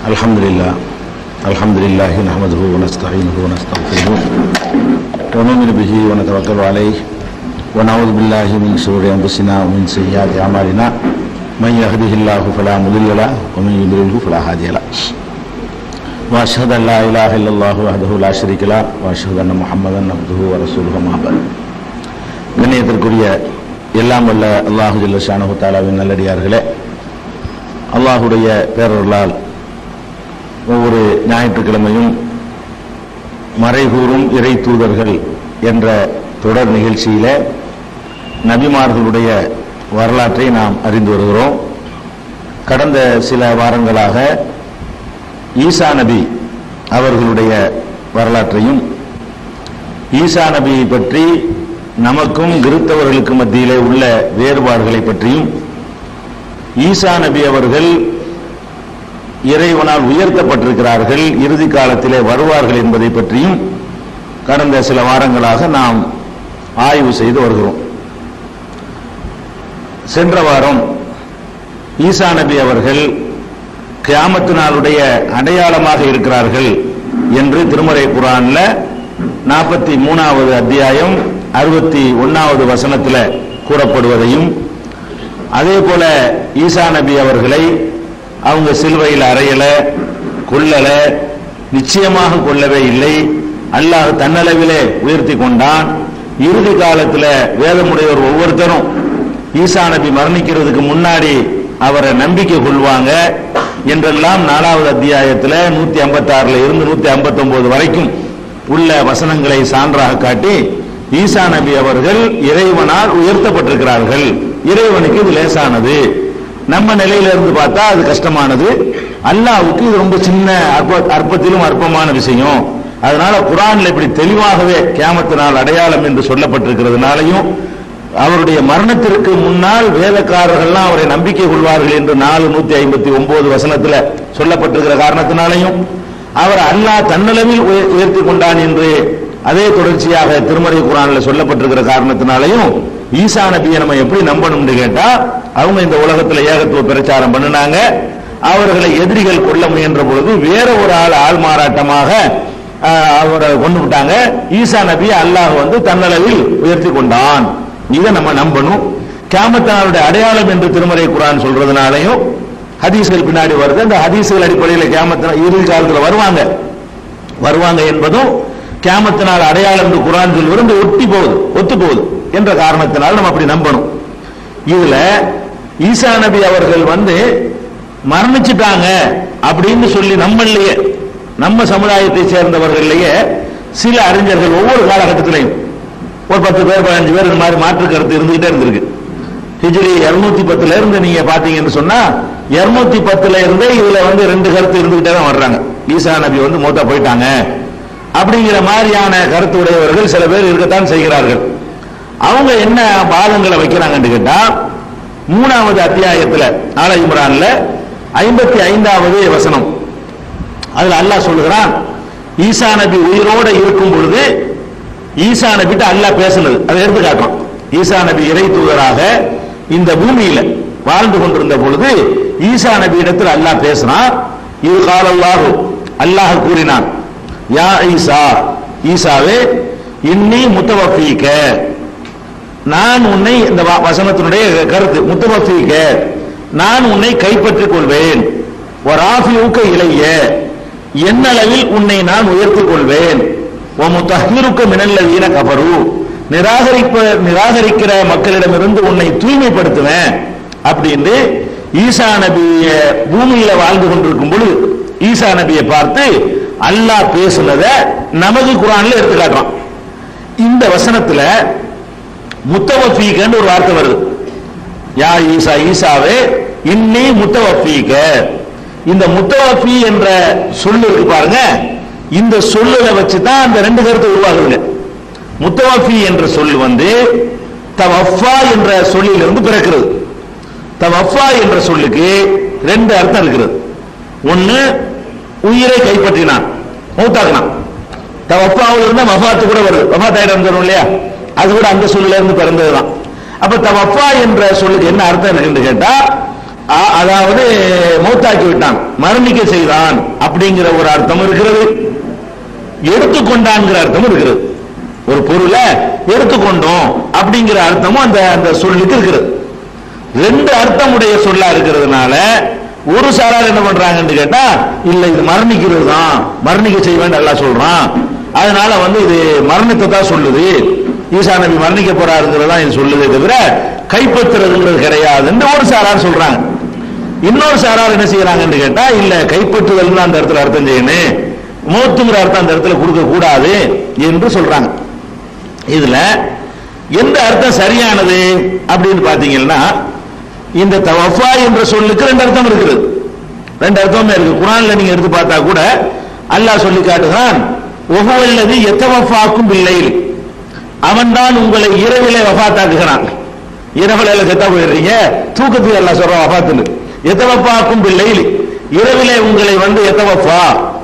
அல்ஹம்துலில்லாஹி நஹ்மதுஹு வ நஸ்தஈனுஹு வ நஸ்தக்ஃபிருஹு வ நு'மினு பிஹி வ நதவக்கலு அலைஹி வ நஊது பில்லாஹி மின் ஷுரூரி அன்ஃபுஸினா வ மின் ஸய்யிஆத்தி அமாலினா மன் யஹ்திஹில்லாஹு ஃபலா முதில்ல லஹு வ மன் யுضللஹு ஃபலா ஹாதிய லஹு வ அஷ்ஹது அன் லா இலாஹா இல்லல்லாஹு வஹ்தஹு லா ஷரீக லஹு வ அஷ்ஹது அன்ன முஹம்மதன் அப்துஹு வ ரசூலுஹு அம்மா பஅத். கண்ணியத்திற்குரிய எல்லாம் வல்ல அல்லாஹு ஜல்ல ஷானஹு தஆலாவின் நல்லடியார்களே, அல்லாஹுடைய பேரருளால் ஒவ்வொரு ஞாயிற்றுக்கிழமையும் மறைகூறும் இறை தூதர்கள் என்ற தொடர் நிகழ்ச்சியில நபிமார்களுடைய வரலாற்றை நாம் அறிந்து வருகிறோம். கடந்த சில வாரங்களாக ஈசா நபி அவர்களுடைய வரலாற்றையும், ஈசா நபியை பற்றி நமக்கும் கிறிஸ்தவர்களுக்கு மத்தியிலே உள்ள வேறுபாடுகளை பற்றியும், ஈசா நபி அவர்கள் இறைவனால் உயர்த்தப்பட்டிருக்கிறார்கள், இறுதி காலத்திலே வருவார்கள் என்பதை பற்றியும் கடந்த சில வாரங்களாக நாம் ஆய்வு செய்து வருகிறோம். சென்ற வாரம் ஈசா நபி அவர்கள் கியாமத்து நாளுடைய அடையாளமாக இருக்கிறார்கள் என்று திருமறை குர்ஆன்ல 43வது அத்தியாயம் 61வது வசனத்தில் கூறப்படுவதையும், அதே போல ஈசா நபி அவர்களை அவங்க சிலுவையில் அறையல, கொல்லல, நிச்சயமாக கொல்லவே இல்லை, அல்லாஹ் தன்னளவிலே உயர்த்தி கொண்டான். இறுதி காலத்தில் வேதமுடையோர் ஒவ்வொருத்தரும் ஈசா நபி மரணிக்கிறதுக்கு முன்னாடி அவரை நம்பிக்கை கொள்வாங்க என்றெல்லாம் 4வது அத்தியாயத்தில் 156 இருந்து 159 வரைக்கும் உள்ள வசனங்களை சான்றாக காட்டி ஈசா நபி அவர்கள் இறைவனால் உயர்த்தப்பட்டிருக்கிறார்கள், இறைவனுக்கு இது லேசானது, நம்ம நிலையிலிருந்து பார்த்தா அது கஷ்டமானது, அல்லாஹ்வுக்கு இது ரொம்ப சின்ன அற்பத்திலும் அற்பமான விஷயம். அதனால குர்ஆன்ல இப்படி தெளிவாகவே கியாமத்து நாள் அடையாளம் என்று சொல்லப்பட்டிருக்கிறதுனாலையும், அவருடைய மரணத்திற்கு முன்னால் வேதக்காரர்கள்லாம் அவரை நம்பிக்கை கொள்வார்கள் என்று 459 வசனத்துல சொல்லப்பட்டிருக்கிற காரணத்தினாலையும், அவர் அல்லாஹ் தன்னளவில் உயர்த்தி கொண்டான் என்று அதே தொடர்ச்சியாக திருமறை குர்ஆன்ல சொல்லப்பட்டிருக்கிற காரணத்தினாலையும் ஈசா நபியை நம்ம எப்படி நம்பணும்னு கேட்டா, அவங்க இந்த உலகத்துல ஏகத்துவ பிரச்சாரம் பண்ணினாங்க. அவர்களை எதிரிகள் கொல்ல முயன்ற பொழுது வேற ஒரு ஆள் மாறாட்டமாக அவரை கொண்டு விட்டாங்க. ஈசா நபியை அல்லாஹ் தன்னளவில் உயர்த்தி கொண்டான். இதை நம்ம நம்பணும். கியாமத் நாளுடைய அடையாளம் என்று திருமறை குர்ஆன் சொல்றதுனாலையும் ஹதீஸ்கள் பின்னாடி வருது. அந்த ஹதீஸ்கள் அடிப்படையில் கியாமத் இறுதி காலத்தில் வருவாங்க என்பதும் கியாமத் நாள் அடையாளம் என்று குர்ஆன் சொல்வது ஒத்து போகுது என்ற காரணத்தினால் நம்ம அப்படி நம்பணும். இதுல ஈசா நபி அவர்கள் மரணிச்சுட்டாங்க அப்படின்னு சொல்லி நம்மளையே, நம்ம சமுதாயத்தை சேர்ந்தவர்களையே சில அறிஞர்கள் ஒவ்வொரு காலகட்டத்திலையும் ஒரு 10 பேர் 15 பேர் இந்த மாதிரி மாற்று கருத்து இருந்துகிட்டே இருந்திருக்கு. ஹிஜ்ரி 210 இருந்து நீங்க பாத்தீங்கன்னு சொன்னா 210 இருந்தே இதுல 2 கருத்து இருந்துகிட்டே தான் வர்றாங்க. ஈசா நபி மூத்தா போயிட்டாங்க அப்படிங்கிற மாதிரியான கருத்து உடையவர்கள் சில பேர் இருக்கத்தான் செய்கிறார்கள். அவங்க என்ன வாதங்களை வைக்கிறாங்கன்னு கேட்டா, 3வது அத்தியாயத்துல ஆல இம்ரான்ல 55வது வசனம், அதுல அல்லாஹ் சொல்லுகிறான், ஈசா நபி உயிரோட இருக்கும் பொழுது ஈசா நபிட்ட அல்லாஹ் பேசுனது அதை எடுத்து காட்டுறான். ஈசா நபி இறை தூதராக இந்த பூமியில வாழ்ந்து கொண்டிருந்த பொழுது ஈசா நபி இடத்தில் அல்லாஹ் பேசினான். இது காலல்லாஹு, அல்லாஹ் கூறினான், யா ஈசா, ஈசாவே, இன்னி முத்தவஃபீக, நான் உன்னை, இந்த வசனத்தினுடைய கருத்து முத்தவஃபீக, நான் உன்னை கைப்பற்றிக் கொள்வேன், வராஃபியூக இலைய, என்னளவில் உன்னை நான் உயர்த்திக் கொள்வேன், வமுதஹிருக மினல்லதீன கஃபரு, நிராகரிக்கிற மக்களிடமிருந்து உன்னை தூய்மைப்படுத்துவேன் அப்படின்னு ஈசா நபிய பூமியில வாழ்ந்து கொண்டிருக்கும் பொழுது ஈசா நபியை பார்த்து அல்லாஹ் பேசுனத நமது குர்ஆன்ல எடுத்து காட்டுறான். இந்த வசனத்துல முத்தவஃபீகன்னு ஒரு வார்த்தை வருது. யா ஈசா, ஈசாவே, இன்னி முத்தவஃபீக. இந்த முத்தவஃபி என்ற சொல்லு இருக்கு பாருங்க, இந்த சொல்லுல வச்சுதான் அந்த 2 கருத்து உருவாகுதுங்க. முத்தவஃபி என்ற சொல் தவஃபா என்ற சொல்லிலிருந்து பிறக்கிறது. தவஃபா என்ற சொல்லுக்கு 2 அர்த்தம் இருக்கிறது. ஒன்னு, உயிரை கைப்பற்றினான், மௌத்தாக்கினான். தவஃபாவில் இருந்தா வஃபாத்து கூட வருது, வஃபாத் ஆயிடும் இல்லையா, அது கூட அந்த சொல்லில இருந்து பிறந்ததுதான். அப்ப தவஃபா என்ற சொல்லுக்கு என்ன அர்த்தம் இருக்குன்னு கேட்டா, அதாவது மௌத்தாக்கி விட்டான், மரணிக்க செய்தான் அப்படிங்கிற ஒரு அர்த்தம் இருக்கிறது. எடுத்துக்கொண்டான்ங்கிற அர்த்தம் இருக்கிறது. ஒரு பொருளை எடுத்துக்கொண்டோம் அப்படிங்கிற அர்த்தமும் அந்த சொல்லுக்கு இருக்கிறது. ரெண்டு அர்த்தமுடைய சொல்லா இருக்கிறதுனால ஒரு சாரார் என்ன பண்றாங்கன்னு கேட்டா, இல்ல இது மரணிக்கிறது தான், மரணிக்க செய்வேன் அல்லாஹ் சொல்றான், அதனால இது மரணத்தை தான் சொல்லுது, ஈசா நபி மரணிக்க போறாருங்கிறதா இது சொல்லுதே தவிர கைப்பற்றுறதுங்கிறது கிடையாதுன்னு ஒரு சாரார் சொல்றாங்க. இன்னொரு சாரார் என்ன செய்யறாங்கன்னு கேட்டா, இல்ல கைப்பற்றுதல் அந்த இடத்துல அர்த்தம் செய்யணும், மௌத்துங்கிற அர்த்தம் அந்த இடத்துல கொடுக்க கூடாது என்று சொல்றாங்க. இதுல எந்த அர்த்தம் சரியானது அப்படின்னு பாத்தீங்கன்னா, இந்த தவஃபா என்ற சொல்லுக்கு ரெண்டு அர்த்தம் இருக்குது. ரெண்டு அர்த்தமே இருக்கு. குர்ஆன்ல நீங்க எடுத்து பார்த்தா கூட அல்லாஹ் சொல்லி காட்டுகிறான், ஒஹுவல்லதி யதவஃபாக்கும் பில்லைல், அவன்தான் உங்களை இரவிலே வஃபாத்தாக்குகிறான். இரவிலே செத்தா போயிடுறீங்க, தூக்கத்துக்கு அல்லாஹ் சொல்றான் வஃபாத்துன்னு. யதவஃபாக்கும் பில்லைல், இரவிலே உங்களை யதவஃபா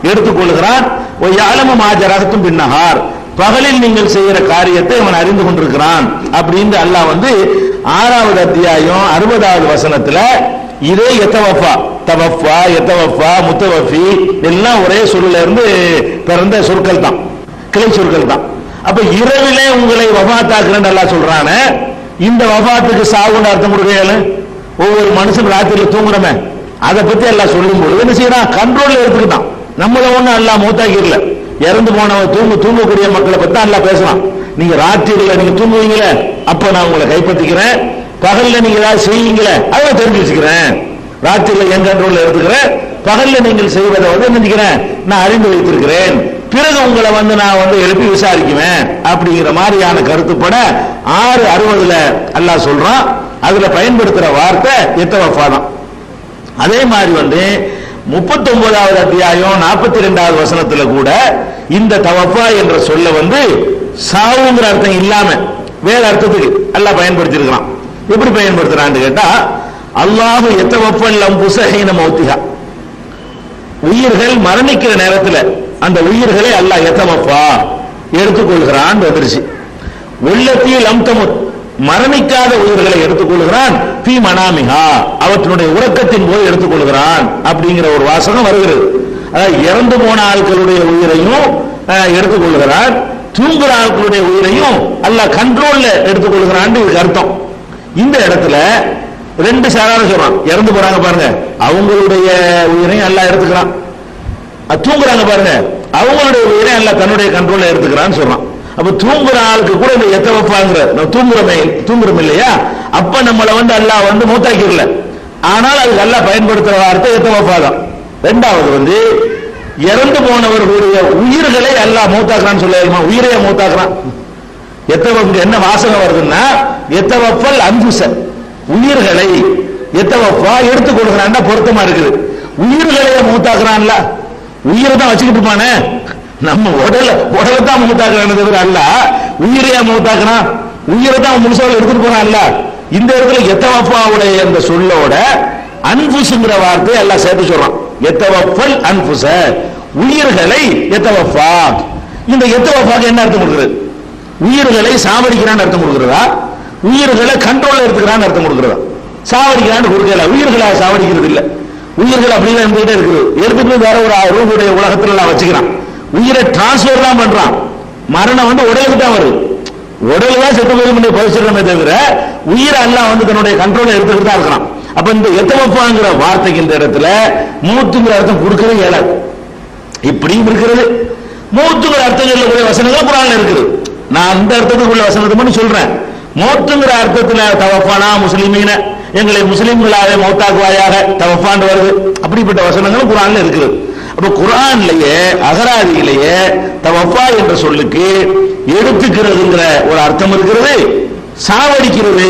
எடுத்துக்கொள்கிறான். ஒ யஅலமு மா ஜரஹத்தும் பின்னஹார், பகலில் நீங்கள் செய்கிற காரியத்தை அவன் அறிந்து கொண்டிருக்கிறான் அப்படின்னு அல்லாஹ் 6வது அத்தியாயம் 60வது வசனத்துல இதே யதவஃபா, தவஃபா, யதவஃபா, முத்தவஃபி எல்லாம் ஒரே சொல்லுல இருந்து பிறந்த சொற்கள் தான், கிளை சொற்கள் தான். அப்ப இரவிலே உங்களை வஃபாத்தாக்குறேன்னு அல்லாஹ் சொல்றானே, இந்த வஃபாத்துக்கு சாவுன்னு அர்த்தம் கொடுக்கல. ஒவ்வொரு மனுஷன் ராத்திரில தூங்குறமே அதை பத்தி எல்லாம் சொல்லும் பொழுது என்ன செய்யறான், கண்ட்ரோல்ல எடுத்துக்கிட்டான். நம்மள ஒண்ணு அல்லாஹ் மௌத்தாக்கிரல, இறந்து போனவன் தூங்கக்கூடிய மக்களை பத்தி அல்லாஹ் பேசலாம். நீங்க ராத்திரில நீங்க தூங்குவீங்களே, அப்ப நான் உங்களை கைப்பற்றிக்கிறேன், பகல்ல நீங்க ஏதாவது செய்வீங்களே அதை தெரிஞ்சு வச்சுக்கிறேன், ராத்திரில என் கண்ட்ரோல்ல எடுத்துக்கிறேன், பகல்ல நீங்கள் செய்வதை நினைச்சுக்கிறேன், நான் அறிந்து வைத்திருக்கிறேன், பிறகு உங்களை நான் எழுப்பி விசாரிக்குவேன் அப்படிங்கிற மாதிரியான கருத்துப்பட 6:60 அல்லாஹ் சொல்றான். அதுல பயன்படுத்துற வார்த்தை யதவஃபா தான். அதே மாதிரி 39வது அத்தியாயம் 42வது வசனத்துல கூட இந்த தவஃபா என்ற சொல்ல சாவுங்கிற அர்த்தம் இல்லாம வேற அர்த்தத்துக்கு அல்லாஹ் பயன்படுத்தி இருக்கான். எப்படி பயன்படுத்துறான்னு கேட்டா, அல்லாஹு யதவஃபல் அன்ஃபுஸ ஹீன மௌத்திஹா, உயிர்கள் மரணிக்கிற நேரத்தில் அந்த உயிர்களை அல்லாஹ் யதவஃபா எடுத்துக்கொள்கிறான் வந்துருச்சு. உள்ளத்தி லம் தமுத், மரணிக்காத உயிர்களை எடுத்துக்கொள்கிறான், பி மனாமிஹா, அவற்றினுடைய உறக்கத்தின் போது எடுத்துக்கொள்கிறான் அப்படிங்கிற ஒரு வாசகம் வருகிறது. அதாவது இறந்து போன ஆட்களுடைய உயிரையும் எடுத்துக்கொள்கிறான், தூங்குற ஆட்களுடைய உயிரையும் அல்லாஹ் கண்ட்ரோல்ல எடுத்துக்கொள்கிறான் இதுக்கு அர்த்தம். இந்த இடத்துல ரெண்டு சாராரும் சொல்றான், இறந்து போறாங்க பாருங்க அவங்களுடைய உயிரையும் அல்லாஹ் எடுத்துக்கிறான், தூங்குறாங்க பாருங்க அவங்களுடைய உயிரை அல்லாஹ் தன்னுடைய கண்ட்ரோல்ல எடுத்துக்கிறான்னு சொல்றான். அப்ப தூங்குற ஆளுக்கு கூட இந்த யதவஃபாங்கிற தூங்குறோம் இல்லையா, அப்ப நம்மள அல்லாஹ் மௌத்தாக்கிரல, ஆனால் அதுக்கு அல்லாஹ் பயன்படுத்துற வார்த்தை யதவஃபா தான். ரெண்டாவது இறந்து போனவர்களுடைய உயிர்களை அல்லாஹ் மௌத்தாக்குறான்னு சொல்லுமா, உயிரையே மௌத்தாக்குறான். யதவஃபா என்ன வாசகம் வருதுன்னா, யதவஃபல் அன்ஃபுஸ, உயிர்களை யதவஃபா எடுத்துக்கொள்கிறான் பொருத்தமா இருக்குது. உயிர்களையே மௌத்தாக்குறான்ல, உயிரை தான் வச்சுக்கிட்டு இருப்பானே, நம்ம உடலை தான் மௌத்தாக்குறான் தவிர அல்ல உயிரையா மௌத்தாக்குறான், உயிரை தான் முழுசாக எடுத்துட்டு போறான்ல. இந்த இடத்துல யதவஃபாவுடைய அந்த சொல்லோட அன்ஃபுஸ்ங்கிற வார்த்தையை எல்லாம் சேர்த்து சொல்றான். யதவஃபல் அன்ஃபுஸ, உயிர்களை யதவஃபா. இந்த யதவஃபாக்கு என்ன அர்த்தம் கொடுக்கிறது? உயிர்களை சாவடிக்கிறான்னு அர்த்தம் கொடுக்கிறதா, உயிர்களை கண்ட்ரோல்ல எடுத்துக்கிறான்னு அர்த்தம் கொடுக்கிறதா? சாவடிக்கிறான்னு கொடுக்கல, உயிர்களை சாவடிக்கிறது இல்ல, உயிர்கள் அப்படியே இருந்துகிட்டே இருக்குது. எடுத்துட்டு வேற ஒரு ரூபுடைய உலகத்துல எல்லாம் வச்சுக்கிறான், உயிரை டிரான்ஸ்பர் தான் பண்றான். மரணம் உடலுக்கு தான் வருது, உடல் தான் செத்து போய் பதிச்சிடமே தவிர உயிரை எல்லாம் தன்னுடைய கண்ட்ரோல எடுத்துக்கிட்டு தான் இருக்கிறான். அப்ப இந்த யதவஃபாங்கிற வார்த்தைக்கு இந்த இடத்துல மூத்துங்கிற அர்த்தம் கொடுக்கவே இயலாது. இப்படியும் இருக்கிறது, மூத்துங்கிற அர்த்தங்கள்ல உள்ள வசனங்கள் குர்ஆன்ல இருக்குது. நான் அந்த அர்த்தத்துக்கு உள்ள வசனத்தை மட்டும் சொல்றேன். மௌத்துங்கிற அர்த்தத்துல தவஃபானா முஸ்லிமீன, எங்களை முஸ்லிம்களாக மௌத்தாக்குவாயாக தவஃபான் வருது, அப்படிப்பட்ட வசனங்களும் குர்ஆன்ல இருக்குது. அப்ப குர்ஆன்லயே அகராதியிலேயே தவஃபா என்ற சொல்லுக்கு எடுத்துக்கிறதுங்கிற ஒரு அர்த்தம் இருக்கிறது, சாவடிக்கிறது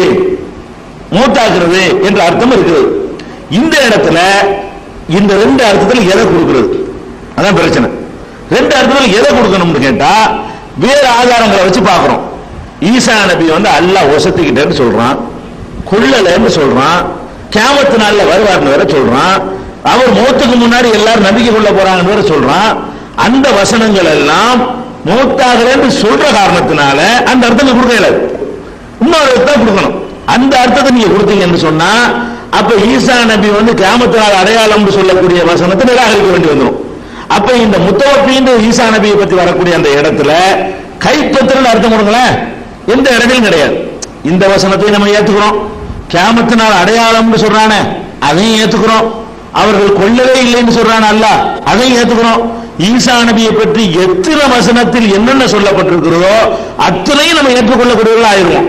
மௌத்தாக்குறது என்ற அர்த்தம் இருக்கிறது. இந்த இடத்துல இந்த ரெண்டு அர்த்தத்தில் எதை கொடுக்கிறது, அதான் பிரச்சனை. ரெண்டு அர்த்தத்தில் எதை கொடுக்கணும்னு கேட்டா வேறு ஆதாரங்களை வச்சு பார்க்கிறோம். ஈசா நபி அல்லாஹ் ஒசத்திக்கிட்டேன்னு சொல்றான், கொள்ளலன்னு சொல்றான், கியாமத் நாள்ல வருவார்னு வேற சொல்றான், அவர் மௌத்துக்கு முன்னாடி எல்லாரும் நம்பிக்கை கொள்ள போறாங்கன்னு வேற சொல்றான். அந்த வசனங்கள் எல்லாம் மௌத்தாகிறேன்னு சொல்ற காரணத்தினால அந்த அர்த்தத்தை கொடுக்க இயலாது, இன்னொரு அர்த்தம் கொடுக்கணும். அந்த அர்த்தத்தை நீங்க கொடுத்தீங்கன்னு சொன்னா அப்ப ஈசா நபி வந்து கியாமத் நாள் அடையாளம் சொல்லக்கூடிய வசனத்தை நிராகரிக்க வேண்டி வந்துடும். அப்ப இந்த முத்தவஃபீன் ஈசா நபியை பத்தி வரக்கூடிய அந்த இடத்துல கைப்பற்றுன்னு அர்த்தம் கொடுங்களேன், எந்த இடத்திலும் கிடையாது. இந்த வசனத்தை நம்ம ஏத்துக்கிறோம். கியாமத் நாள் அடையாளம்னு சொல்றானே அதையும் ஏத்துக்கிறோம். அவர்கள் கொல்லவே இல்லைன்னு சொல்றான் அல்லாஹ், அதையும் ஏத்துக்கிறோம். ஈசா நபியை பற்றி எத்தனை வசனத்தில் என்னென்ன சொல்லப்பட்டிருக்கிறதோ அத்தனையும் நம்ம ஏற்றுக்கொள்ளக்கூடியவர்கள் ஆயிருவோம்.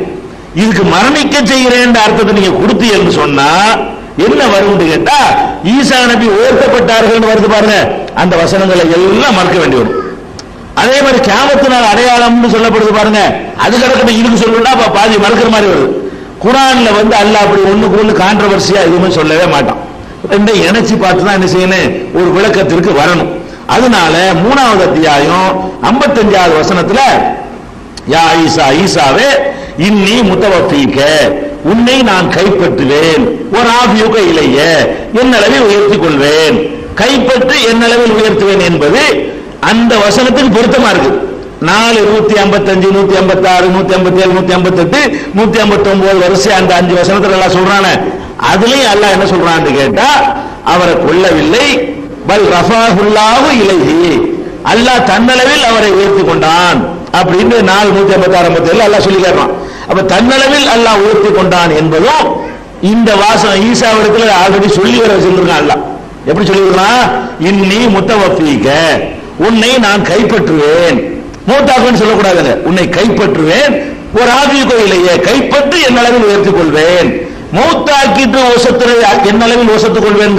இதுக்கு மரணிக்க செய்கிறேன் அர்த்தத்தை நீங்க கொடுத்தீங்கன்னு சொன்னா என்ன வரும் கேட்டா, ஈசா நபி உயர்த்தப்பட்டார்கள் வருது பாருங்க, அந்த வசனங்களை எல்லாம் மறக்க வேண்டி வரும். அதே மாதிரி கியாமத் நாள் அடையாளம்னு சொல்லப்படுது பாருங்க, அது கிடக்கணும் இதுக்கு சொல்லணும்னா பாதி மறக்கிற மாதிரி வருது. குர்ஆன்ல வந்து அல்லாஹ் அப்படி ஒண்ணுக்கு ஒண்ணு கான்ட்ரவர்சியா எதுவுமே சொல்லவே மாட்டான். ரெண்டை இணைச்சி பார்த்து தான் என்ன செய்யணும், ஒரு விளக்கத்திற்கு வரணும். அதனால 3வது அத்தியாயம் 55வது வசனத்துல யா ஈசா, ஈசாவே இன்னி முத்தவஃபீக, உன்னை நான் கைப்பற்றுவேன், ஒரு ஆபியுக இலைய, என்னளவில் உயர்த்திக் கொள்வேன், கைப்பற்றி என்னளவில் உயர்த்துவேன் என்பது அந்த வசனத்துக்கு பொருத்தமா இருக்கு. 4, 155, 156, 157, 158, 159 வரிசை அந்த 5 வசனத்துல எல்லாம் சொல்றானே, அதுலயும் அல்லாஹ் என்ன சொல்றான்னு கேட்டா, அவரை கொல்லவில்லை, பல் ரஃபாஹுல்லாஹு இலைஹி, அல்லாஹ் தன்னளவில் அவரை உயர்த்தி கொண்டான் அப்படின்னு 4, 156, 157 அல்லாஹ் சொல்லி கேட்பான். அப்ப தன்னளவில் அல்லாஹ் உயர்த்தி கொண்டான் என்பதும் இந்த வாசம் ஈசாவிடத்துல ஆல்ரெடி சொல்லி வர சொல்லிருக்கான். அல்லாஹ் எப்படி சொல்லிருக்கான், இன்னி முத்தவஃபீக, உன்னை நான் கைப்பற்றுவேன், மூத்தாக்குன்னு சொல்லக்கூடாதுங்க, உன்னை கைப்பற்றுவேன், ஒரு ஆபியுக இலையே, கைப்பற்றி என்னளவில் உயர்த்திக் கொள்வேன், மௌத்தாக்கிட்டு வசத்துல என்னளவில் வசத்துக் கொள்வேன்,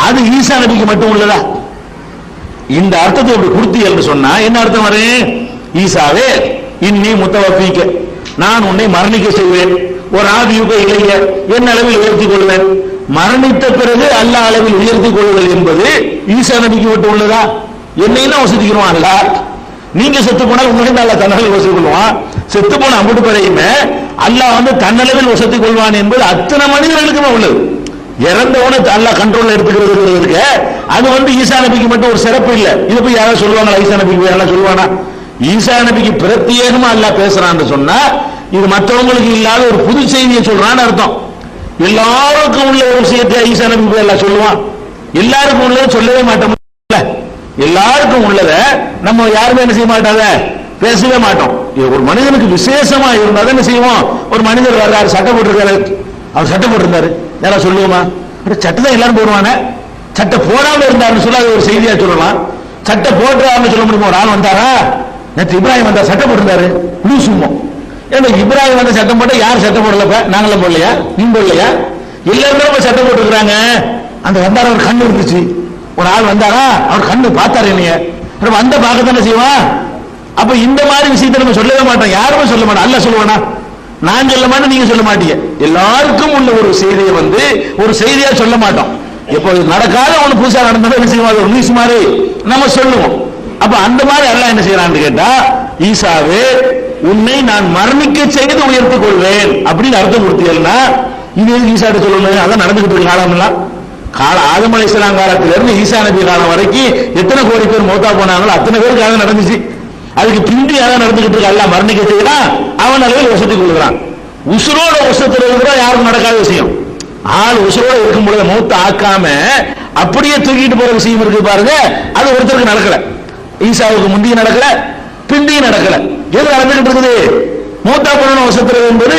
அது ஈசா நபிக்கு மட்டும் உள்ளதா? இந்த அர்த்தத்தை அப்படி கொடுத்தி என்று சொன்னா என்ன அர்த்தம் வரும், ஈசாவே இன்னி முத்தவஃபீக, நான் உன்னை மரணிக்க செய்வேன், ஒரு ஆபியுக இலைய, என் அளவில் உயர்த்திக் கொள்வேன். மரணித்த பிறகு அல்லாஹ் அளவில் உயர்த்திக் கொள்ளுதல் என்பது ஈசா நபிக்கு மட்டும் உள்ளதா? என்னையும் வசதிக்கிறோம் அல்லாஹ், நீங்க செத்து போனால் உங்களை அல்லாஹ் தன்னளவில் வசதி கொள்வான், செத்து போன அம்புட்டு பிறையுமே அல்லாஹ் வந்து தன்னளவில் வசதிக் கொள்வான் என்பது அத்தனை மனிதர்களுக்குமே உள்ளது. இறந்தவன அல்லாஹ் கண்ட்ரோல்ல எடுத்துக்கிறது இருக்கு, அது வந்து ஈசா நபிக்கு மட்டும் ஒரு சிறப்பு இல்ல. இது போய் யாராவது சொல்லுவாங்களா, ஈசா நபிக்கு யாராவது சொல்லுவானா? ஈசா நபிக்கு பிரத்யேகமா அல்லாஹ் பேசுறான்னு சொன்னா இது மற்றவங்களுக்கு இல்லாத ஒரு புது செய்தியை சொல்றான்னு அர்த்தம். எல்லாருக்கும் உள்ள ஒரு விஷயத்தை ஈசா நபி எல்லாம் சொல்லுவான், எல்லாருக்கும் உள்ளதை சொல்லவே மாட்டோம். எல்லாருக்கும் உள்ளதை நம்ம யாருமே என்ன செய்ய மாட்டாங்க, பேசவே மாட்டோம். ஒரு மனிதனுக்கு விசேஷமா இருந்தா என்ன செய்வோம், ஒரு மனிதர் வர்றாரு, சட்டை போட்டிருக்காரு, அவர் சட்டை போட்டிருந்தாரு, யாராவது சொல்லுவோமா? சட்டை தான் எல்லாரும் போடுவாங்க, சட்டை போடாம இருந்தாருன்னு சொல்ல ஒரு செய்தியா சொல்லலாம். சட்டை போட்டுறாருன்னு சொல்ல முடியுமா? ஒரு ஆள் வந்தாரா, நேற்று இப்ராஹிம் வந்தா சட்டை போட்டிருந்தாரு, லூசுமோ. ஏன்னா இப்ராஹிம் வந்து சட்டம் போட்டா யார் சட்டம் போடலப்ப, நாங்களும் போடலையா, நீ போடலையா? எல்லாருமே சட்டம் போட்டுருக்காங்க. அந்த வந்தார ஒரு கண்ணு இருந்துச்சு, ஒரு ஆள் வந்தாரா, அவர் கண்ணு பார்த்தாரு என்னைய, வந்த பார்க்கத்தானே செய்வான். அப்ப இந்த மாதிரி விஷயத்தை நம்ம சொல்லவே மாட்டோம், யாருமே சொல்ல மாட்டோம். அல்லாஹ் சொல்லுவானா? நான் சொல்ல மாட்டேன், நீங்க சொல்ல மாட்டீங்க. எல்லாருக்கும் உள்ள ஒரு செய்தியை வந்து ஒரு செய்தியா சொல்ல மாட்டோம். இப்போ நடக்காத ஒண்ணு புதுசா நடந்தது என்ன செய்வோம், ஒரு நியூஸ் மாதிரி நம்ம சொல்லுவோம். அப்ப அந்த மாதிரி அல்லாஹ் என்ன செய்யறான்னு கேட்டா, ஈசாவே உன்னை நான் மரணிக்க செய்து உயர்த்திக் கொள்வேன் அப்படின்னு அர்த்தம் கொடுத்தீங்கன்னா இது ஈசாட்ட சொல்லணும். அதான் நடந்துகிட்டு இருக்க காலம்லாம், ஆதம் அலைஹிஸ்ஸலாம் காலத்திலிருந்து ஈசா நபி காலம் வரைக்கும் எத்தனை கோடி பேர் மௌத்தா போனாங்களோ அத்தனை பேருக்கு அதான் நடந்துச்சு. அதுக்கு பிந்தி அதான் நடந்துகிட்டு இருக்கு. அல்லாஹ் மரணிக்க செய்யறான், அவன் அளவில் வசதி கொள்கிறான். உசுரோட வசத்தில் இருக்கிறா யாருக்கும் நடக்காத விஷயம். ஆள் உசுரோட இருக்கும் பொழுது மௌத்த ஆக்காம அப்படியே தூக்கிட்டு போற விஷயம் இருக்கு பாருங்க, அது ஒருத்தருக்கு நடக்கல. ஈசாவுக்கு முந்தைய நடக்கல, பிந்திய நடக்கல. எது நடந்துகிட்டு இருக்குது, மௌத்தா போன வசத்துறது என்பது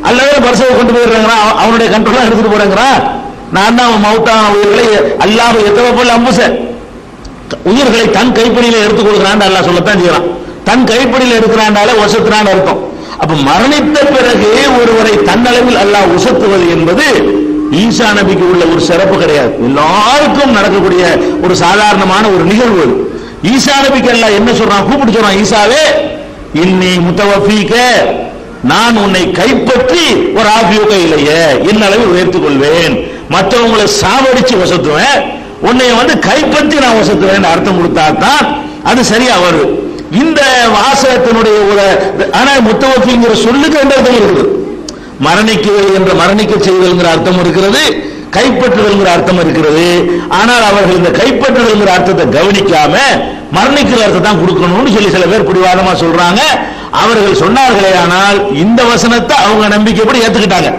அல்லவே பரிசவை கொண்டு போயிடுறாங்க, அவனுடைய கண்ட்ரோலா எடுத்துட்டு போறாங்கிறா. நான் தான் மௌத்தா உயிர்களை அல்லாஹ் எத்தவப்பல் அம்புச, உயிர்களை தன் கைப்பிடியில எடுத்துக் கொடுக்கிறான் அல்லாஹ் சொல்லத்தான் செய்யறான். தன் கைப்பிடியில் எடுக்கிறாண்டால வசத்தினான் அர்த்தம். அப்ப மரணித்த பிறகு ஒருவரை தன்னளவில் அல்லாஹ் உசத்துவது என்பது ஈசா நபிக்கு உள்ள ஒரு சிறப்பு கிடையாது, எல்லாருக்கும் நடக்கக்கூடிய ஒரு சாதாரணமான ஒரு நிகழ்வு. ஈசா நபிக்கு அல்லாஹ் என்ன சொல்றான், கூப்பிட்டு சொல்றான், ஈசாவே இன்னி முத்தவஃபீக, நான் உன்னை கைப்பற்றி ஒரு ஆபியுக இல்லையே என் அளவில் உயர்த்திக் கொள்வேன், மற்றவங்களை சாவடிச்சு வசத்துவேன், உன்னை வந்து கைப்பற்றி நான் வசத்துவேன் அர்த்தம் கொடுத்தாதான் அது சரியா வரும். இந்த வாசகத்தினுடைய ஒரு ஆனா முத்தவஃபீங்கிற சொல்லுக்கு என்ற அர்த்தம் இருக்குது. மரணிக்குதல் என்ற மரணிக்க செய்தல்ங்கிற அர்த்தம் இருக்கிறது, கைப்பற்றுதல்ங்கிற அர்த்தம் இருக்கிறது. ஆனால் அவர்கள் இந்த கைப்பற்றுதல்ங்கிற அர்த்தத்தை கவனிக்காம மரணிக்கிற அர்த்தத்தை தான் கொடுக்கணும்னு சொல்லி சில பேர் பிடிவாதமா சொல்றாங்க. அவர்கள் சொன்னார்களே, ஆனால் இந்த வசனத்தை அவங்க நம்பிக்கைப்படி ஏத்துக்கிட்டாங்க.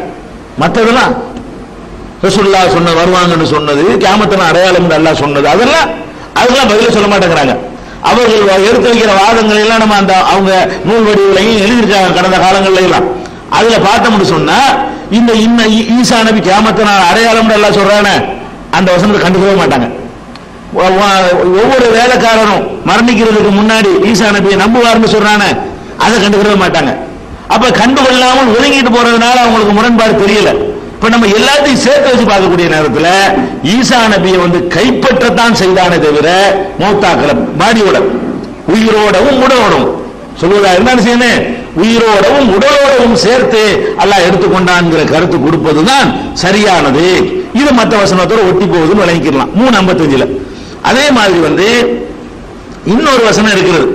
மற்றதெல்லாம் ரசூலுல்லாஹ் சொன்ன வருவாங்கன்னு சொன்னது, கியாமத்தின் அடையாளம் அல்லாஹ் சொன்னது, அதெல்லாம் பதில சொல்ல மாட்டேங்கிறாங்க. அவர்கள் எடுத்து வைக்கிற வாதங்கள் எல்லாம் நம்ம அந்த அவங்க நூல் வடிவிலையும் எழுதியிருக்காங்க கடந்த காலங்கள்ல எல்லாம். அதுல பார்த்தோம்னு சொன்னா இந்த ஈசா நபி கியாமத்தின் அடையாளம் எல்லாம் சொல்றானே அந்த வசனத்தை கண்டுக்கவே மாட்டாங்க. ஒவ்வொரு வேலைக்காரரும் மரணிக்கிறதுக்கு முன்னாடி ஈசா நபியை நம்புவார்னு சொல்றானே அதை கண்டுக்கவே மாட்டாங்க. அப்ப கண்டுகொள்ளாமல் ஒதுங்கிட்டு போறதுனால அவங்களுக்கு முரண்பாடு தெரியல. இப்ப நம்ம எல்லாத்தையும் சேர்த்து வச்சு பார்க்கக்கூடிய நேரத்தில் ஈசா நபியை கைப்பற்றத்தான் செய்தானே தவிர மௌத்தாக்கல பாடியோட உயிரோடவும் உடலோடவும் சொல்வதா இருந்தாலும் செய்யணும், உயிரோடவும் உடலோடவும் சேர்த்து அல்லாஹ் எடுத்துக்கொண்டான்ங்கிற கருத்து கொடுப்பதுதான் சரியானது. இது மற்ற வசனத்தோட ஒட்டி போகுதுன்னு விளங்கிக்கலாம். 3:55 அதே மாதிரி இன்னொரு வசனம் இருக்கிறது.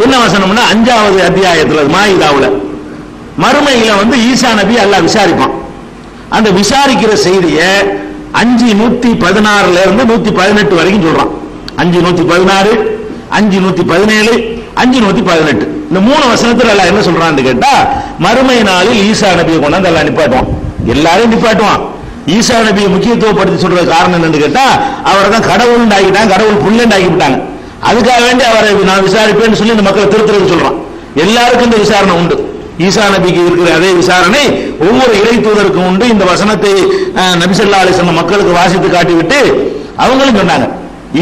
என்ன வசனம்னா 5வது அத்தியாயத்தில் மாயிதாவுல மறுமையில ஈசா நபி அல்லாஹ் விசாரிப்பான். அந்த விசாரிக்கிற செய்தியை 5:116 இருந்து 118 வரைக்கும் சொல்றான். 5:116, 5:117, 5:118 இந்த 3 வசனத்துல அல்லாஹ் என்ன சொல்றான்னு கேட்டா, மறுமை நாளில் ஈசா நபியை கொண்டாந்து அல்லாஹ் நிப்பாட்டுவான். எல்லாரையும் நிப்பாட்டுவான். ஈசா நபியை முக்கியத்துவப்படுத்தி சொல்ற காரணம் என்னன்னு கேட்டா, அவரை தான் கடவுள் ஆகிட்டாங்க, கடவுள் புள்ளண்டாக்கி விட்டாங்க. அதுக்காக வேண்டி அவரை நான் விசாரிப்பேன்னு சொல்லி இந்த மக்களை திருத்துறது சொல்றான். எல்லாருக்கும் இந்த விசாரணை உண்டு. ஈசா நபிக்கு இருக்கிற அதே விசாரணை ஒவ்வொரு இறை தூதருக்கும் உண்டு. இந்த வசனத்தை நபி ஸல்லல்லாஹு அலைஹி வஸல்லம் மக்களுக்கு வாசித்து காட்டிவிட்டு அவங்களும் சொன்னாங்க,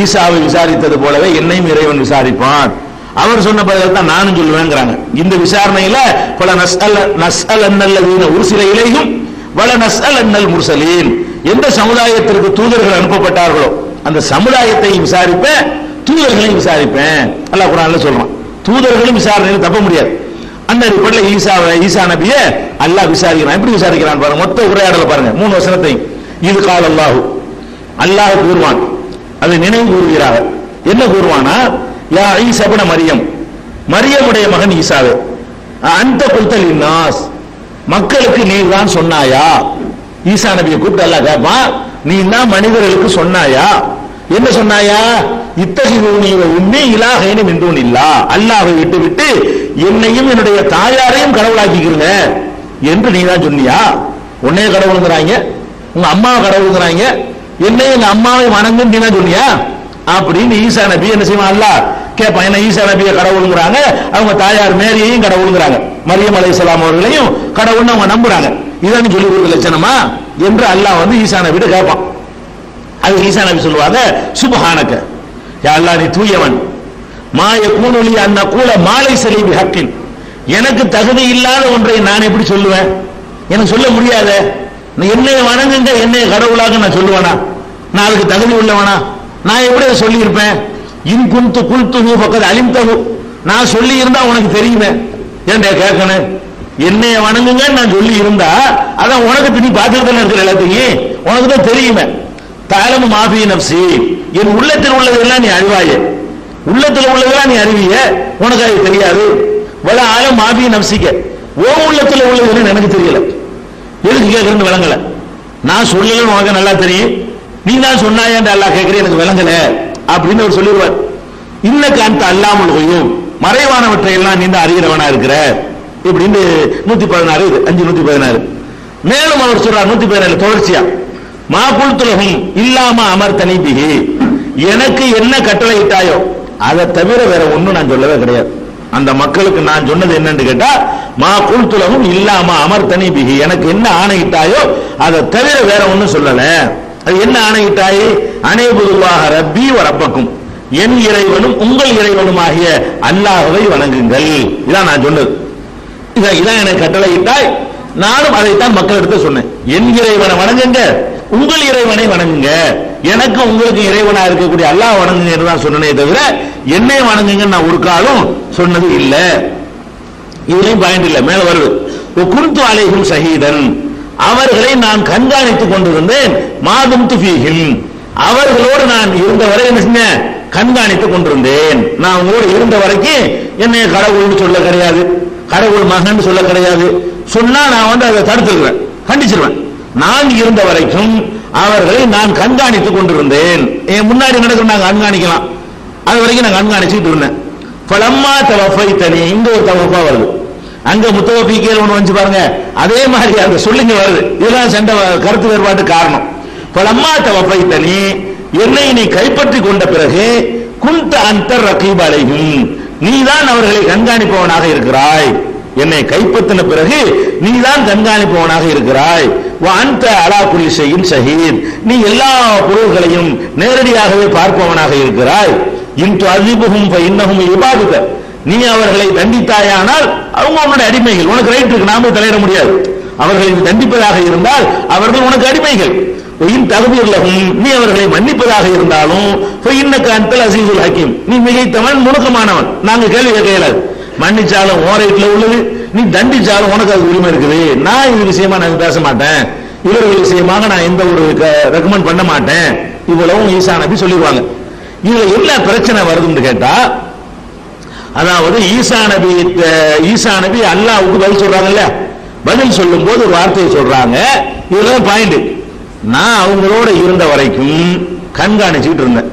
ஈசாவை விசாரித்தது போலவே என்னையும் இறைவன் விசாரிப்பான். அவர் சொன்ன பதில் தான் நானும் சொல்லுவேங்கிறாங்க. இந்த விசாரணையில பல நஸ்அலன்னல்லதீன உர்சில இலைஹிம் வல நஸ்அலன்னல் முர்சலீன், எந்த சமுதாயத்திற்கு தூதர்கள் அனுப்பப்பட்டார்களோ அந்த சமுதாயத்தை விசாரிப்பேன், தூதர்களையும் விசாரிப்பேன். அல்லாஹ் குர்ஆன்ல சொல்றான். தூதர்களும் விசாரணையில் தப்ப முடியாது. அந்த அடிப்படையில் ஈசா நபியை அல்லாஹ் விசாரிக்கிறான். எப்படி விசாரிக்கிறான் பாருங்க, மொத்த உரையாடல பாருங்க 3 வசனத்தை. இது கால் அல்லாஹ் கூறுவான், அதை நினைவு கூறுகிறார். என்ன கூறுவானா, யா ஈசா இப்னு மரியம், மரியமுடைய மகன் ஈசாவே, அந்த குல்தல் இன்னாஸ், மக்களுக்கு நீ தான் சொன்னாயா? ஈசா நபியை கூப்பிட்டு அல்லாஹ் கேட்பான், நீ தான் மனிதர்களுக்கு சொன்னாயா? என்ன சொன்னாயா? இத்தகைய உண்மை இலாஹைனி மின் தூனில்லாஹ், அல்லாஹ்வை விட்டு விட்டு என்னையும் என்னுடைய தாயாரையும் கடவுளாக்கிக்கிறீங்க என்று நீ தான் சொன்னியா? உன்னைய கடவுளுங்கிறாங்க, உங்க அம்மாவை கடவுளுங்கிறாங்க, என்னையும் எங்க அம்மாவை வணங்கு நீ தான் சொன்னியா அப்படின்னு ஈசா நபி என்ன செய்வான்? அல்லாஹ் கேட்பான். என்ன ஈசா நபியை கடவுளுங்கிறாங்க, அவங்க தாயார் மேரியையும் கடவுளுங்கிறாங்க, மரியம் அலைஹிஸ்ஸலாம் அவர்களையும் கடவுள்னு அவங்க நம்புறாங்க. இதான் சொல்லி கொடுக்க லட்சணமா என்று அல்லாஹ் ஈசா நபிட்ட கேட்பான். அது ஈசா நபி சொல்லுவாங்க, சுப்ஹானக யா அல்லாஹ், நீ தூயவன், மா யகூனு லி அன் அகூல மா லைஸ லி பிஹக்கின், எனக்கு தகுதி இல்லாத ஒன்றை நான் எப்படி சொல்லுவேன்? எனக்கு சொல்ல முடியாத. என்னை வணங்குங்க, என்னை கடவுளாக நான் சொல்லுவேனா? நான் அதுக்கு தகுதி உள்ளவனா? நான் எப்படி சொல்லி இருப்பேன்? இன் குன்து குல்துஹு ஃபக்கத் அலிம்தஹு, நான் சொல்லி இருந்தா உனக்கு தெரியுமே, ஏன்டா கேட்கணும்? என்னை வணங்குங்க நான் சொல்லி இருந்தா அதான் உனக்கு நீ பார்த்துட்டு இருக்கிற எல்லாத்தையும் உனக்கு தான் தெரியுமே. தஅலமு மா ஃபீ நஃப்ஸி, என் உள்ளத்தில் உள்ளதெல்லாம் நீ அறிவாயே, உள்ளத்தில் உள்ளதெல்லாம் நீ அறிவிய, உனக்கு அது தெரியாது. வல ஆலம் மா ஃபீ நஃப்ஸிக, ஓ உள்ளத்தில் உள்ளது எனக்கு தெரியல, எதுக்கு கேட்கறன்னு விளங்கல. நான் சொல்லல உனக்கு நல்லா தெரியும், நீ தான் சொன்னாயேன்னு அல்லாஹ் கேட்கிறேன், எனக்கு விளங்கல அப்படின்னு அவர் சொல்லிடுவார். இன்னக்க அந்த அல்லாமுல் குயூப், மறைவானவற்றை எல்லாம் நீ தான் அறிகிறவனா இருக்கிற இப்படின்னு 116 இது 5:116. மேலும் அவர் சொல்றார் 117 தொடர்ச்சியா, மா குல்துலஹும் இல்லாம அமர்தனி பிஹி, எனக்கு என்ன கட்டளை இட்டாயோ அதை தவிர வேற ஒண்ணும் நான் சொல்லவே கிடையாது. அந்த மக்களுக்கு நான் சொன்னது என்னன்னு கேட்டா, மா குல்துலஹும் இல்லாம அமர்தனி பிஹி, எனக்கு என்ன ஆணையிட்டாயோ அதை தவிர வேற ஒண்ணும் சொல்லல. அது என்ன ஆணையிட்டாய்? அனைபுதுல்லாஹ ரப்பி வ ரப்பக்கும், என் இறைவனும் உங்கள் இறைவனும் ஆகிய அல்லாஹ்வை வணங்குங்கள். இதான் நான் சொன்னது, இதான் எனக்கு கட்டளையிட்டாய், நானும் அதைத்தான் மக்களிடத்தை சொன்னேன். என் இறைவனை வணங்குங்க, உங்கள் இறைவனை வணங்குங்க, எனக்கு உங்களுக்கு இறைவனா இருக்கக்கூடிய அல்லாஹ் வணங்குங்க என்று தான் சொன்னனே தவிர என்னை வணங்குங்க நான் ஒரு காலம் சொன்னது இல்லை. இதுலயும் பயன் இல்லை. மேல வருது, குன்து அலைஹிம் ஷஹீதன், அவர்களை நான் கண்காணித்துக் கொண்டிருந்தேன், மாதும் துஃபீஹிம், அவர்களோடு நான் இருந்தவரை என்ன செஞ்சேன்? கண்காணித்துக் கொண்டிருந்தேன். நான் உங்களோடு இருந்த வரைக்கும் என்னை கடவுள்னு சொல்ல கிடையாது, கடவுள் மகன் சொல்ல கிடையாது. சொன்னா நான் அதை தடுத்துருவேன், கண்டிச்சிருவேன். நான் இருந்த வரைக்கும் அவர்களை நான் கண்காணித்துக் கொண்டிருந்தேன். என் முன்னாடி நடக்க நாங்க கண்காணிக்கலாம், அது வரைக்கும் நான் கண்காணிச்சுட்டு இருந்தேன். ஃபலம்மா தவஃபைதனி, இங்க ஒரு தவஃபா வருது, அங்க முத்தவஃபீக்கேல் ஒன்று வந்து பாருங்க, அதே மாதிரி அந்த சொல்லுங்க வருது. இதெல்லாம் சண்டை கருத்து வேறுபாட்டு காரணம். பலம்மா தவஃபைதனி, என்னை நீ கைப்பற்றி கொண்ட பிறகு குன்த அன்தர் ரகீப் அலைஹிம், நீதான் அவர்களை கண்காணிப்பவனாக இருக்கிறாய். என்னை கைப்பற்றின பிறகு நீதான் கண்காணிப்பவனாக இருக்கிறாய். அன்த அலா குல்லி ஷைஇன் ஷஹீத், நீ எல்லா பொருள்களையும் நேரடியாகவே பார்ப்பவனாக இருக்கிறாய். இன் துஅஸிபுஹும் ஃபஇன்னஹும் இபாதுக, நீ அவர்களை தண்டித்தாயானால் அவங்க உன்னுடைய அடிமைகள், உனக்கு ரைட் இருக்கு, நாம தலையிட முடியாது. அவர்களை தண்டிப்பதாக இருந்தால் அவர்கள் உனக்கு அடிமைகள். தகுதியுள்ளகும், நீ அவர்களை மன்னிப்பதாக இருந்தாலும் இன்னக்க அன்தல் அஸீஸுல் ஹக்கீம், நீ மிகைத்தவன் நுணுக்கமானவன், நாங்க கேள்வி கேட்க இயலாது. மன்னிச்சாலும் ஓரைட்ல உள்ளது, நீ தண்டிச்சாலும் உனக்கு அது உரிமை இருக்குது. நான் இது விஷயமா நான் பேச மாட்டேன், இவர்கள் விஷயமாக நான் எந்த ஒரு ரெக்கமெண்ட் பண்ண மாட்டேன், இவ்வளவும் ஈசா நபி சொல்லிடுவாங்க. இதுல என்ன பிரச்சனை வருதுன்னு கேட்டா, அதாவது ஈசா நபி அல்லாஹ்வுக்கு பதில் சொல்றாங்கல்ல, பதில் சொல்லும் போது ஒரு வார்த்தையை சொல்றாங்க. இதுதான் பாயிண்ட். நான் அவங்களோட இருந்த வரைக்கும் கண்காணிச்சுட்டு இருந்தேன்.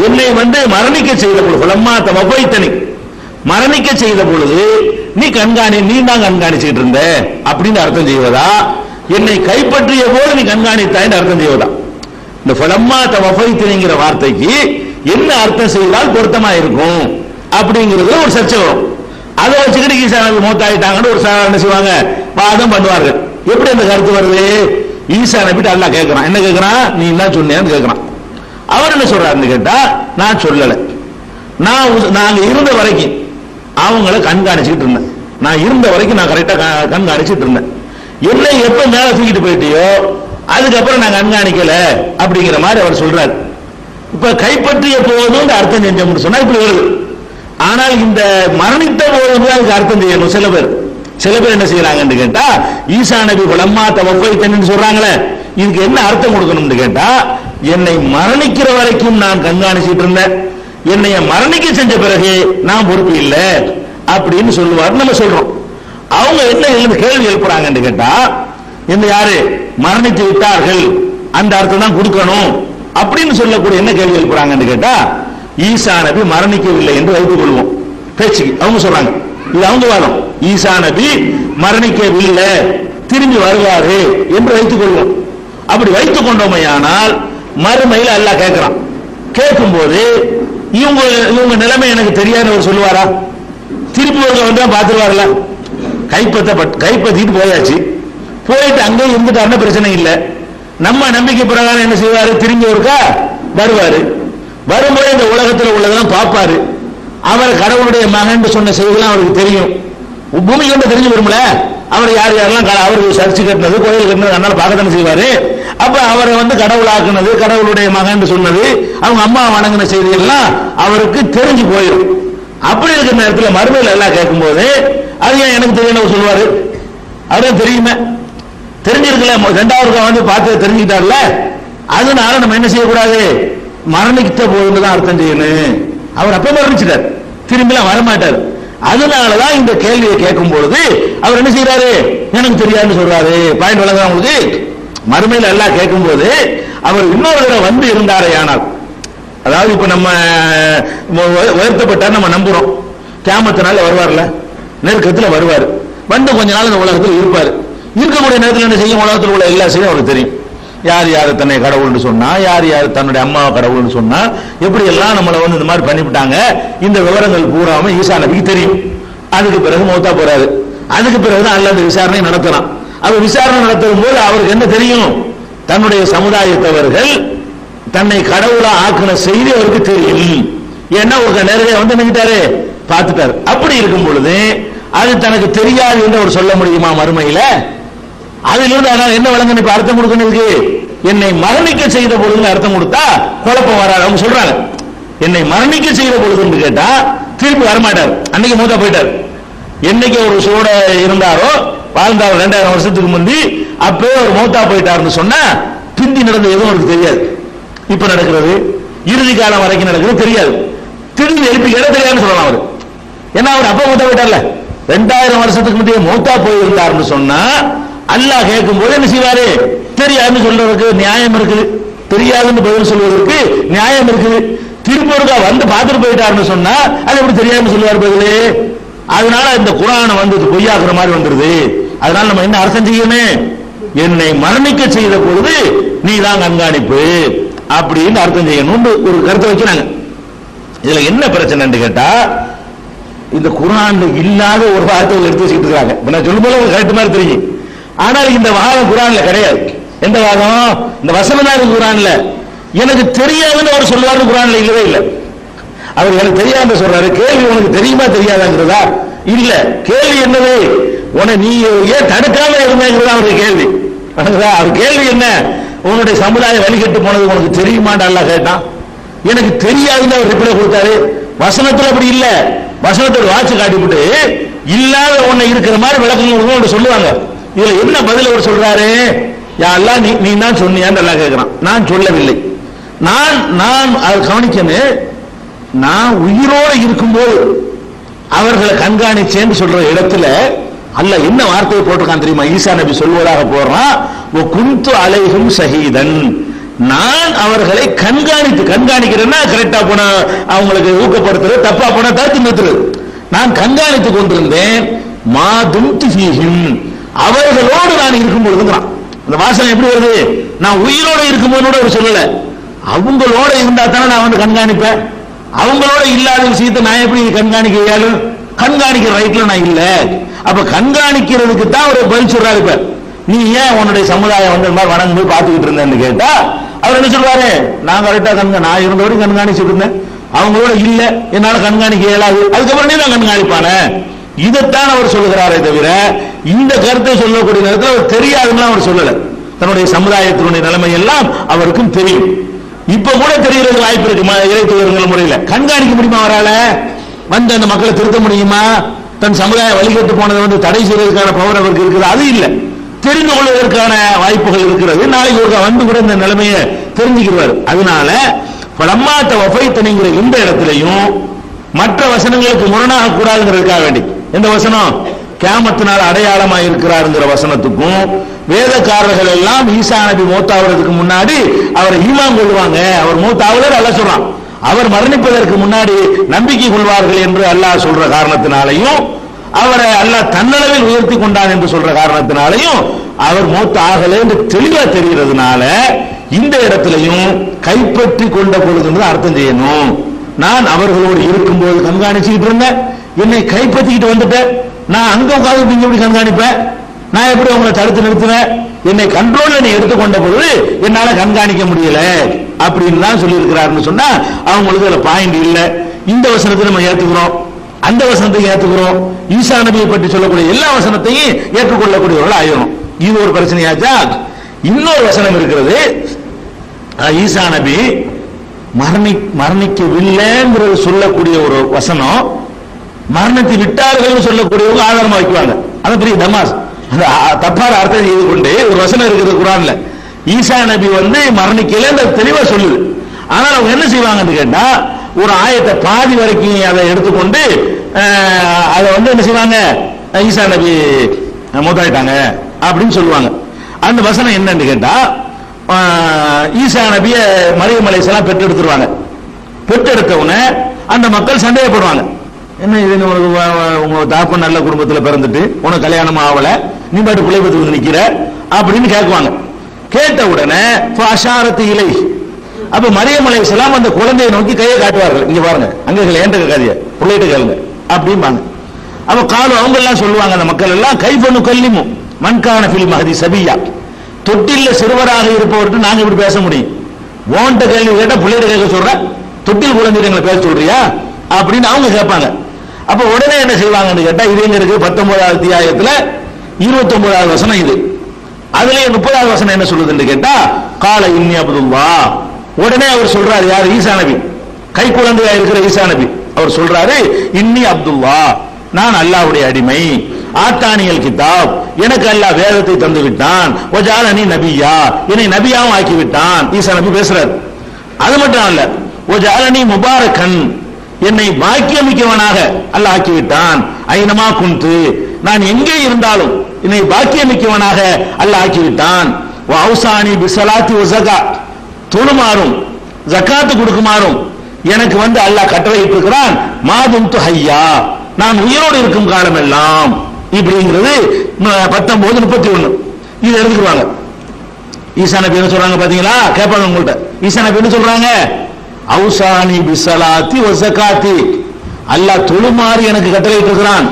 என்னை மரணிக்க செய்த பொழுது பலம்மா தவஃபைதனி, மரணிக்க செய்த பொழுது நீ தான் கண்காணிச்சுட்டு இருந்த அப்படின்னு அர்த்தம் செய்வதா, என்னை கைப்பற்றிய போது நீ கண்காணித்தாய்னு அர்த்தம் செய்வதா? இந்த பலம்மா தவஃபைதனிங்கிற வார்த்தைக்கு என்ன அர்த்தம் செய்தால் பொருத்தமா இருக்கும் அப்படிங்கிறது ஒரு சர்ச்சை வரும். அதை வச்சுக்கிட்டு ஈசா நபி மௌத்தாயிட்டாங்கன்னு ஒரு என்ன செய்வாங்க, வாதம் பண்ணுவார்கள். எப்படி அந்த கருத்து வருது? ஈசா நபிட்டு அல்லாஹ் கேட்கிறான், என்ன கேட்கிறான், நீ என்ன சொன்னேன்னு கேட்கிறான். அவர் என்ன சொல்றாருன்னு கேட்டா, நான் சொல்லல, நாங்க இருந்த வரைக்கும் அவங்கள கண்காணிச்சுட்டு இருந்தேன். நான் இருந்த வரைக்கும் நான் கரெக்டா கண்காணிச்சுட்டு இருந்தேன். என்னை எப்ப மேல தூக்கிட்டு போயிட்டியோ அதுக்கப்புறம் நான் கண்காணிக்கல அப்படிங்கிற மாதிரி அவர் சொல்றாரு. இப்ப கைப்பற்றிய போதும் அர்த்தம் செஞ்சோம்னு சொன்னா இப்படி வருது. ஆனால் இந்த மரணித்த போது அதுக்கு அர்த்தம் செய்யணும். சில பேர் என்ன செய்யறாங்கன்னு கேட்டா, ஈசா நபி பலம்மா தவஃபைதனி சொல்றாங்களே, இதுக்கு என்ன அர்த்தம் கொடுக்கணும்னு கேட்டா, என்னை மரணிக்கிற வரைக்கும் நான் கண்காணிச்சுட்டு இருந்தேன், என்னைய மரணிக்க செஞ்ச பிறகு நான் பொறுப்பு இல்லை அப்படின்னு சொல்லுவார். நம்ம சொல்றோம். அவங்க என்ன கேள்வி எழுப்புறாங்கன்னு கேட்டா, என்ன யாரு மரணித்து விட்டார்கள் அந்த அர்த்தம் தான் கொடுக்கணும் அப்படின்னு சொல்லக்கூடிய என்ன கேள்வி எழுப்புறாங்கன்னு கேட்டா, ஈசா நபி மரணிக்கவில்லை என்று வைத்துக் கொள்வோம் பேச்சுக்கு. அவங்க சொல்றாங்க, இது அவங்க வாதம். ஈசா நபி மரணிக்கவில்லை, திரும்பி வருவாரு என்று வைத்துக் கொள்வோம். அப்படி வைத்துக் கொண்டோமையானால் மறுமையில் அல்லாஹ் கேட்கிறான். கேட்கும் போது இவங்க நிலைமை எனக்கு தெரியாதுன்னு சொல்லுவாரா? திருப்பி வந்து பார்த்துருவார்ல, கைப்பற்றிட்டு போயாச்சு, போயிட்டு அங்கே இருந்துட்டாருன்னா பிரச்சனை இல்லை. நம்ம நம்பிக்கை பிரகாரம் என்ன செய்வாரு, திரும்பி ஒருக்கா வருவாரு. வரும்போது இந்த உலகத்தில் உள்ளதெல்லாம் பார்ப்பாரு. அவர் கடவுளுடைய மகன் சொன்ன செய்திலாம் அவருக்கு தெரியும். பூமி கண்ட தெரிஞ்சு வரும்ல, அவர் யார் யாரெல்லாம் அவருக்கு சர்ச்சு கட்டினது, கோயில் கட்டினது அதனால பார்க்கத்தானே செய்வாரு. அப்ப அவரை கடவுளாக்குனது, கடவுளுடைய மகன் சொன்னது, அவங்க அம்மா வணங்கின செய்திகள்லாம் அவருக்கு தெரிஞ்சு போயிடும். அப்படி இருக்கிற நேரத்தில் மறுமையில் எல்லாம் கேட்கும் போது அது ஏன் எனக்கு தெரியும் சொல்லுவாரு? அவரும் தெரியுமே, தெரிஞ்சிருக்கல, ரெண்டாவது பார்த்து தெரிஞ்சுக்கிட்டார்ல. அதனால நம்ம என்ன செய்யக்கூடாது, மரணித்த போதுதான் அர்த்தம் செய்யணும். அவர் அப்ப மரணிச்சிட்டார், திரும்பிலாம் வரமாட்டார். அதனாலதான் இந்த கேள்வியை கேட்கும் பொழுது அவர் என்ன செய்யறாரு, எனக்கு தெரியாதுன்னு சொல்றாரு. பாயிண்ட் வழங்குறாங்க உங்களுக்கு. மறுமையில் எல்லாம் கேட்கும் போது அவர் இன்னொரு தடவை இருந்தாரே ஆனால், அதாவது இப்ப நம்ம உயர்த்தப்பட்டார் நம்ம நம்புறோம், கியாமத்தினால வருவார்ல, நெருக்கத்தில் வருவார், கொஞ்ச நாள் இந்த உலகத்தில் இருப்பார். இருக்கக்கூடிய நேரத்தில் என்ன செய்யும், உலகத்தில் உள்ள எல்லா செய்யும் அவருக்கு தெரியும். யார் யார் தன்னை கடவுள்னு சொன்னா, யார் யார் தன்னுடைய அம்மாவை கடவுள்னு சொன்னா, எப்படி எல்லாம் நம்மளை இந்த மாதிரி பண்ணிவிட்டாங்க, இந்த விவரங்கள் பூராம ஈசா நபிக்கு தெரியும். அதுக்கு பிறகு மௌத்தா போறாரு. அதுக்கு பிறகுதான் அல்லாஹ் அந்த விசாரணை நடத்தலாம். அவர் விசாரணை நடத்தும் போது அவருக்கு என்ன தெரியும், தன்னுடைய சமுதாயத்தவர்கள் தன்னை கடவுளா ஆக்கின செய்தி அவருக்கு தெரியும். ஏன்னா ஒரு நேரடியாக நினைக்கிட்டாரு, பார்த்துட்டாரு. அப்படி இருக்கும் பொழுது அது தனக்கு தெரியாது என்று அவர் சொல்ல முடியுமா மறுமையில? அதிலிருந்து என்ன வழங்க இப்ப அர்த்தம் கொடுக்கணும், என்னை மரணிக்க செய்த பொழுதுன்னு அர்த்தம் கொடுத்தா குழப்பம் வராது. அவங்க சொல்றாங்க, என்னை மரணிக்க செய்த பொழுதுன்னு கேட்டா திருப்பி வரமாட்டார், அன்னைக்கு மூத்தா போயிட்டார். என்னைக்கு ஒரு சூட இருந்தாரோ வாழ்ந்தாரோ 2000 வருஷத்துக்கு முந்தி, அப்பவே ஒரு மூத்தா போயிட்டாருன்னு சொன்னா பிந்தி நடந்த எதுவும் அவருக்கு தெரியாது. இப்ப நடக்கிறது இறுதி காலம் வரைக்கும் நடக்கிறது தெரியாது. திரும்பி எழுப்பி இட தெரியாதுன்னு சொல்லலாம் அவரு. ஏன்னா அவர் அப்ப மூத்தா போயிட்டார்ல, 2000 வருஷத்துக்கு முந்தைய மூத்தா போயிருந்தாருன்னு சொன்னா அல்லாஹ் கேட்கும் போது என்ன செய்வாரு, தெரியாதுன்னு சொல்றதுக்கு நியாயம் இருக்குது, தெரியாதுன்னு பதில் சொல்வதற்கு நியாயம் இருக்குது. திருப்பூருக்கா பார்த்துட்டு போயிட்டாருன்னு சொன்னா அது எப்படி தெரியாதுன்னு சொல்லுவார் பதிலே? அதனால இந்த குர்ஆனை பொய்யாக்குற மாதிரி வந்துருது. அதனால நம்ம என்ன அர்த்தம் செய்யணும், என்னை மரணிக்க செய்த பொழுது நீ தான் கண்காணிப்பு அப்படின்னு அர்த்தம் செய்யணும் ஒரு கருத்தை வைக்கிறாங்க. இதுல என்ன பிரச்சனை கேட்டா, இந்த குர்ஆன்ல இல்லாத ஒரு வார்த்தை எடுத்து வச்சுட்டு இருக்காங்க. நான் சொல்லும் போது கரெக்ட் மாதிரி தெரியும். ஆனால் இந்த வாதம் குர்ஆன்ல கிடையாது. எந்த வாதம்? இந்த வசனம் தான் குர்ஆன்ல. எனக்கு தெரியாதுன்னு அவர் சொல்லுவாரு, குர்ஆன்ல இல்லவே இல்லை. அவர் எனக்கு தெரியாதுன்னு சொல்றாரு. கேள்வி உனக்கு தெரியுமா தெரியாதாங்கிறதா? இல்ல, கேள்வி என்னது? நீ ஏன் தடுக்காம இருந்தேங்கிறதா அவருடைய கேள்வி. அவர் கேள்வி என்ன? உன்னுடைய சமுதாயம் வழிகட்டு போனது உனக்கு தெரியுமான்னு அல்லாஹ் கேட்டான். எனக்கு தெரியாதுன்னு அவர் ரிப்ளை கொடுத்தாரு. வசனத்துல அப்படி இல்ல. வசனத்தோட வாட்சி காட்டிவிட்டு இல்லாத ஒண்ணு இருக்கிற மாதிரி விளக்கம் சொல்லுவாங்க. இதுல என்ன பதில் அவர் சொல்றாரு? யா அல்லாஹ் நீ தான் சொன்னியான்னு அல்லாஹ் கேட்கிறான். நான் சொல்லவில்லை. நான் அதை கவனிக்கணும். நான் உயிரோடு இருக்கும்போது அவர்களை கண்காணிச்சேன்னு சொல்ற இடத்துல அல்லாஹ் என்ன வார்த்தையை போட்டிருக்கான் தெரியுமா? ஈசா நபி சொல்வதாக போடுறான், குன்து அலைஹிம் ஷஹீதன், நான் அவர்களை கண்காணிக்கிறேன்னா கரெக்டா போன அவங்களுக்கு ஊக்கப்படுத்துறது, தப்பா போன தடுத்து நிறுத்துறது. நான் கண்காணித்துக் கொண்டிருந்தேன். மாதும் ஃபீஹிம், அவர்களோடு நான் இருக்கும் பொழுதுங்கிறான். அந்த வாசனை எப்படி வருது? நான் உயிரோடு இருக்கும்போது அவர் சொல்லல. அவங்களோட இருந்தா தானே நான் வந்து கண்காணிப்பேன். அவங்களோட இல்லாத விஷயத்தை நான் எப்படி கண்காணிக்க இயலும்? கண்காணிக்கிற ரைட்ல நான் இல்ல. அப்ப கண்காணிக்கிறதுக்கு தான் ஒரு பதில் சொல்றாரு. இப்ப நீ ஏன் உன்னுடைய சமுதாயம் வந்து வணங்கு போய் பார்த்துக்கிட்டு இருந்தேன்னு கேட்டா அவர் என்ன சொல்றாரு? நான் கரெக்டா நான் இருந்தவரையும் கண்காணிச்சுட்டு இருந்தேன். அவங்களோட இல்ல, என்னால கண்காணிக்க இயலாது. அதுக்கப்புறம் நீ தான் கண்காணிப்பான. இதைத்தான் அவர் சொல்லுகிறாரே தவிர இந்த கருத்தை சொல்லக்கூடிய நேரத்தில் அவர் தெரியாதுன்னு அவர் சொல்லல. தன்னுடைய சமுதாயத்தினுடைய நிலைமை எல்லாம் அவருக்கும் தெரியும். இப்ப கூட தெரிகிறது வாய்ப்பு இருக்கு. இறைத்துவர்கள் முறையில கண்காணிக்க முடியுமா? அவரால வந்து அந்த மக்களை திருத்த முடியுமா? தன் சமுதாய வழிகட்டு போனதை வந்து தடை செய்வதற்கான பவர் அவருக்கு இருக்குது. அது இல்லை, தெரிந்து கொள்வதற்கான வாய்ப்புகள் இருக்கிறது. நாளைக்கு ஒரு வந்து கூட இந்த நிலைமையை தெரிஞ்சுக்கிறார். அதனால பலமாத்த வஃபைத்தனிங்கிற இந்த இடத்திலையும் மற்ற வசனங்களுக்கு முரணாக கூடாதுங்கிறதுக்காக வேண்டி எந்த வசனம்? கியாமத்தினால் அடையாளமாக இருக்கிறாருங்கிற வசனத்துக்கும் வேதக்காரர்கள் எல்லாம் ஈசா நபி மூத்தாவதுக்கு முன்னாடி அவரை ஈமான் கொள்வாங்க. அவர் மூத்தாவதர் அல்லாஹ் சொல்றான். அவர் மரணிப்பதற்கு முன்னாடி நம்பிக்கை கொள்வார்கள் என்று அல்லாஹ் சொல்ற காரணத்தினாலையும், அவரை அல்லாஹ் தன்னளவில் உயர்த்தி கொண்டான் என்று சொல்ற காரணத்தினாலையும் அவர் மூத்த ஆகல என்று தெளிவா தெரிகிறதுனால இந்த இடத்திலையும் கைப்பற்றி கொண்ட பொழுது அர்த்தம் செய்யணும். நான் அவர்களோடு இருக்கும்போது கண்காணிச்சுக்கிட்டு இருந்தேன், என்னை கைப்பற்றிக்கிட்டு வந்துட்டேன். நான் அங்க உட்காந்து நீங்க எப்படி கண்காணிப்பேன்? நான் எப்படி உங்களை தடுத்து நிறுத்துவேன்? என்னை கண்ட்ரோல்ல நீ எடுத்துக்கொண்ட பொழுது என்னால கண்காணிக்க முடியல அப்படின்னு தான் சொல்லி இருக்கிறாருன்னு சொன்னா அவங்களுக்கு அதுல பாயிண்ட் இல்ல. இந்த வசனத்தை நம்ம ஏத்துக்கிறோம், அந்த வசனத்தையும் ஏத்துக்கிறோம், ஈசா நபியை பற்றி சொல்லக்கூடிய எல்லா வசனத்தையும் ஏற்றுக்கொள்ளக்கூடியவர்கள் ஆயிரும். இது ஒரு பிரச்சனையாச்சா? இன்னொரு வசனம் இருக்கிறது. ஈசா நபி மரணிக்கவில்லைங்கிறது சொல்லக்கூடிய ஒரு வசனம், மரணத்தை விட்டார்கள் சொல்லக்கூடியவங்க ஆதாரமா வைக்குவாங்க. அது பெரிய தமாஸ். அந்த தப்பான அர்த்தம் செய்து கொண்டு ஒரு வசனம் இருக்குது குர்ஆன்ல, ஈசா நபி வந்து மரணிக்கல தெளிவா சொல்லுது. ஆனால் அவங்க என்ன செய்வாங்கன்னு கேட்டா, ஒரு ஆயத்தை பாதி வரைக்கும் அதை எடுத்துக்கொண்டு அதை வந்து என்ன செய்வாங்க, ஈசா நபி மூத்தாயிட்டாங்க அப்படின்னு சொல்லுவாங்க. அந்த வசனம் என்னன்னு கேட்டா, ஈசா நபிய மரியம் அலைஹிஸ்ஸலாம் பெற்றெடுத்துருவாங்க. பெற்றெடுத்தவன அந்த மக்கள் சந்தேகப்படுவாங்க. என்ன இது, உங்க தாப்பன் நல்ல குடும்பத்தில் பிறந்துட்டு உனக்கு கல்யாணம் ஆகல, நீ பாட்டு பிள்ளை பத்து வந்து நிக்கிற அப்படின்னு கேட்குவாங்க. கேட்ட உடனே இலை, அப்ப மரியம் அலைஹிஸ்ஸலாம் அந்த குழந்தையை நோக்கி கையை காட்டுவார்கள். இங்க பாருங்க, அங்க ஏண்ட கேட்காதிய பிள்ளைகிட்ட கேளுங்க அப்படிம்பாங்க. அப்ப காலம் அவங்க எல்லாம் சொல்லுவாங்க, அந்த மக்கள் எல்லாம் கைபனு கல்லிமும் மண்கான ஃபில் மஹதி சபியா, தொட்டில சிறுவராக இருப்பவர்கிட்ட நாங்க இப்படி பேச முடியும்? ஓன்ட்ட கேள்வி கேட்டா பிள்ளைகிட்ட கேட்க சொல்ற, தொட்டில் குழந்தைகிட்ட எங்களை பேச சொல்றியா அப்படின்னு அவங்க கேட்பாங்க. அப்ப உடனே என்ன செய்வாங்கன்னு கேட்டா, இது எங்க இருக்கு? 19வது அத்தியாயத்துல 29வது வசனம் இது. அதுல 30வது வசனம் என்ன சொல்லுதுன்னு கேட்டா, கால இன்னி அப்துல்லா, உடனே அவர் சொல்றாரு, யார்? ஈசா நபி, கை குழந்தையா இருக்கிற ஈசா நபி அவர் சொல்றாரு, இன்னி அப்துல்லா, நான் அல்லாஹ்வுடைய அடிமை, ஆத்தானியல் கிதாப், எனக்கு அல்லாஹ் வேதத்தை தந்து விட்டான், வஜாலனி நபியா, என்னை நபியாவும் ஆக்கி விட்டான். ஈசா நபி பேசுறாரு. அது மட்டும் அல்ல, வஜாலனி முபாரக்கன், என்னை பாக்கியமிக்கவனாக அல்லாஹ் ஆக்கிவிட்டான். ஐனமா குந்து, நான் எங்கே இருந்தாலும் என்னை பாக்கியமிக்கவனாக அல்லாஹ் ஆக்கிவிட்டான். வௌசானி பிஸலாத்தி வஸகா, தொழுமாறும் ஜகாத்து கொடுக்குமாறும் எனக்கு வந்து அல்லாஹ் கட்டளையிட்டு இருக்கிறான். மாதும் ஹய்யா, நான் உயிரோடு இருக்கும் காலம் எல்லாம். இப்படிங்கிறது 19:31. இது எடுத்துக்குவாங்க. ஈசா நபி என்ன சொல்றாங்க பாத்தீங்களா? கேட்பாங்க உங்கள்ட்ட. ஈசா நபி என்ன சொல்றாங்க? அவுசானி பிஸ்ஸலாத்தி வ ஸகாத்தி, அல்லாஹ் தொழுமாறு எனக்கு கட்டளையிட்டு இருக்கிறான்,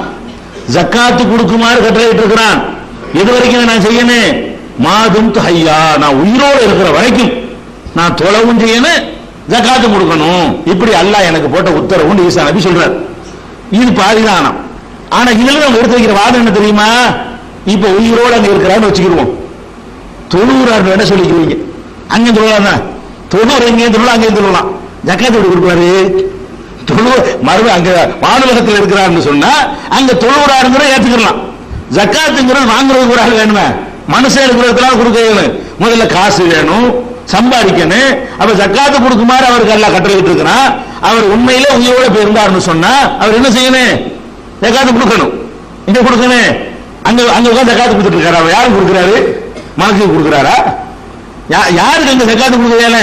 ஜக்காத்து கொடுக்குமாறு கட்டளையிட்டு இருக்கிறான். எது வரைக்கும் நான் செய்யணும்? மாதும் ஹய்யா, நான் உயிரோடு இருக்கிற வரைக்கும் நான் தொழவும் செய்யணும், ஜக்காத்து கொடுக்கணும். இப்படி அல்லாஹ் எனக்கு போட்ட உத்தரவுன்னு ஈசா நபி சொல்றார். இது பாதிதானம். ஆனா இதுல நம்ம எடுத்து வைக்கிற வாதம் என்ன தெரியுமா? இப்ப உயிரோடு அங்க இருக்கிறான்னு வச்சுக்கிடுவோம், தொழுகிறார் என்ன சொல்லிக்கிறீங்க? அங்க தொழலாம், தொழுவர் எங்கேயும் தொழலாம், அங்கேயும் தொழலாம். ஜக்காத்து எப்படி கொடுக்குறாரு? மறுபடியும் அங்க வானுலகத்தில் இருக்கிறார்னு சொன்னா அங்க தொழுகிறாருங்கிற ஏற்றுக்கலாம். ஜக்காத்துங்கிறது வாங்குறது கூட வேணுமே, மனுஷன் இருக்கிறதுலாம் கொடுக்க வேணும். முதல்ல காசு வேணும், சம்பாதிக்கணும். அப்ப ஜக்காத்து கொடுக்குமாறு அவருக்கு எல்லாம் கட்டளையிட்டு இருக்கிறான். அவர் உண்மையிலே உயிரோட போய் இருந்தார்னு சொன்னா அவர் என்ன செய்யணும்? ஜக்காத்து கொடுக்கணும். எங்க கொடுக்கணும்? அங்க அங்க உட்காந்து ஜக்காத்து கொடுத்துட்டு இருக்காரு. அவர் யாருக்கு கொடுக்குறாரு? மனசுக்கு கொடுக்குறாரா? யாருக்கு அங்க ஜக்காத்து கொடுக்கல?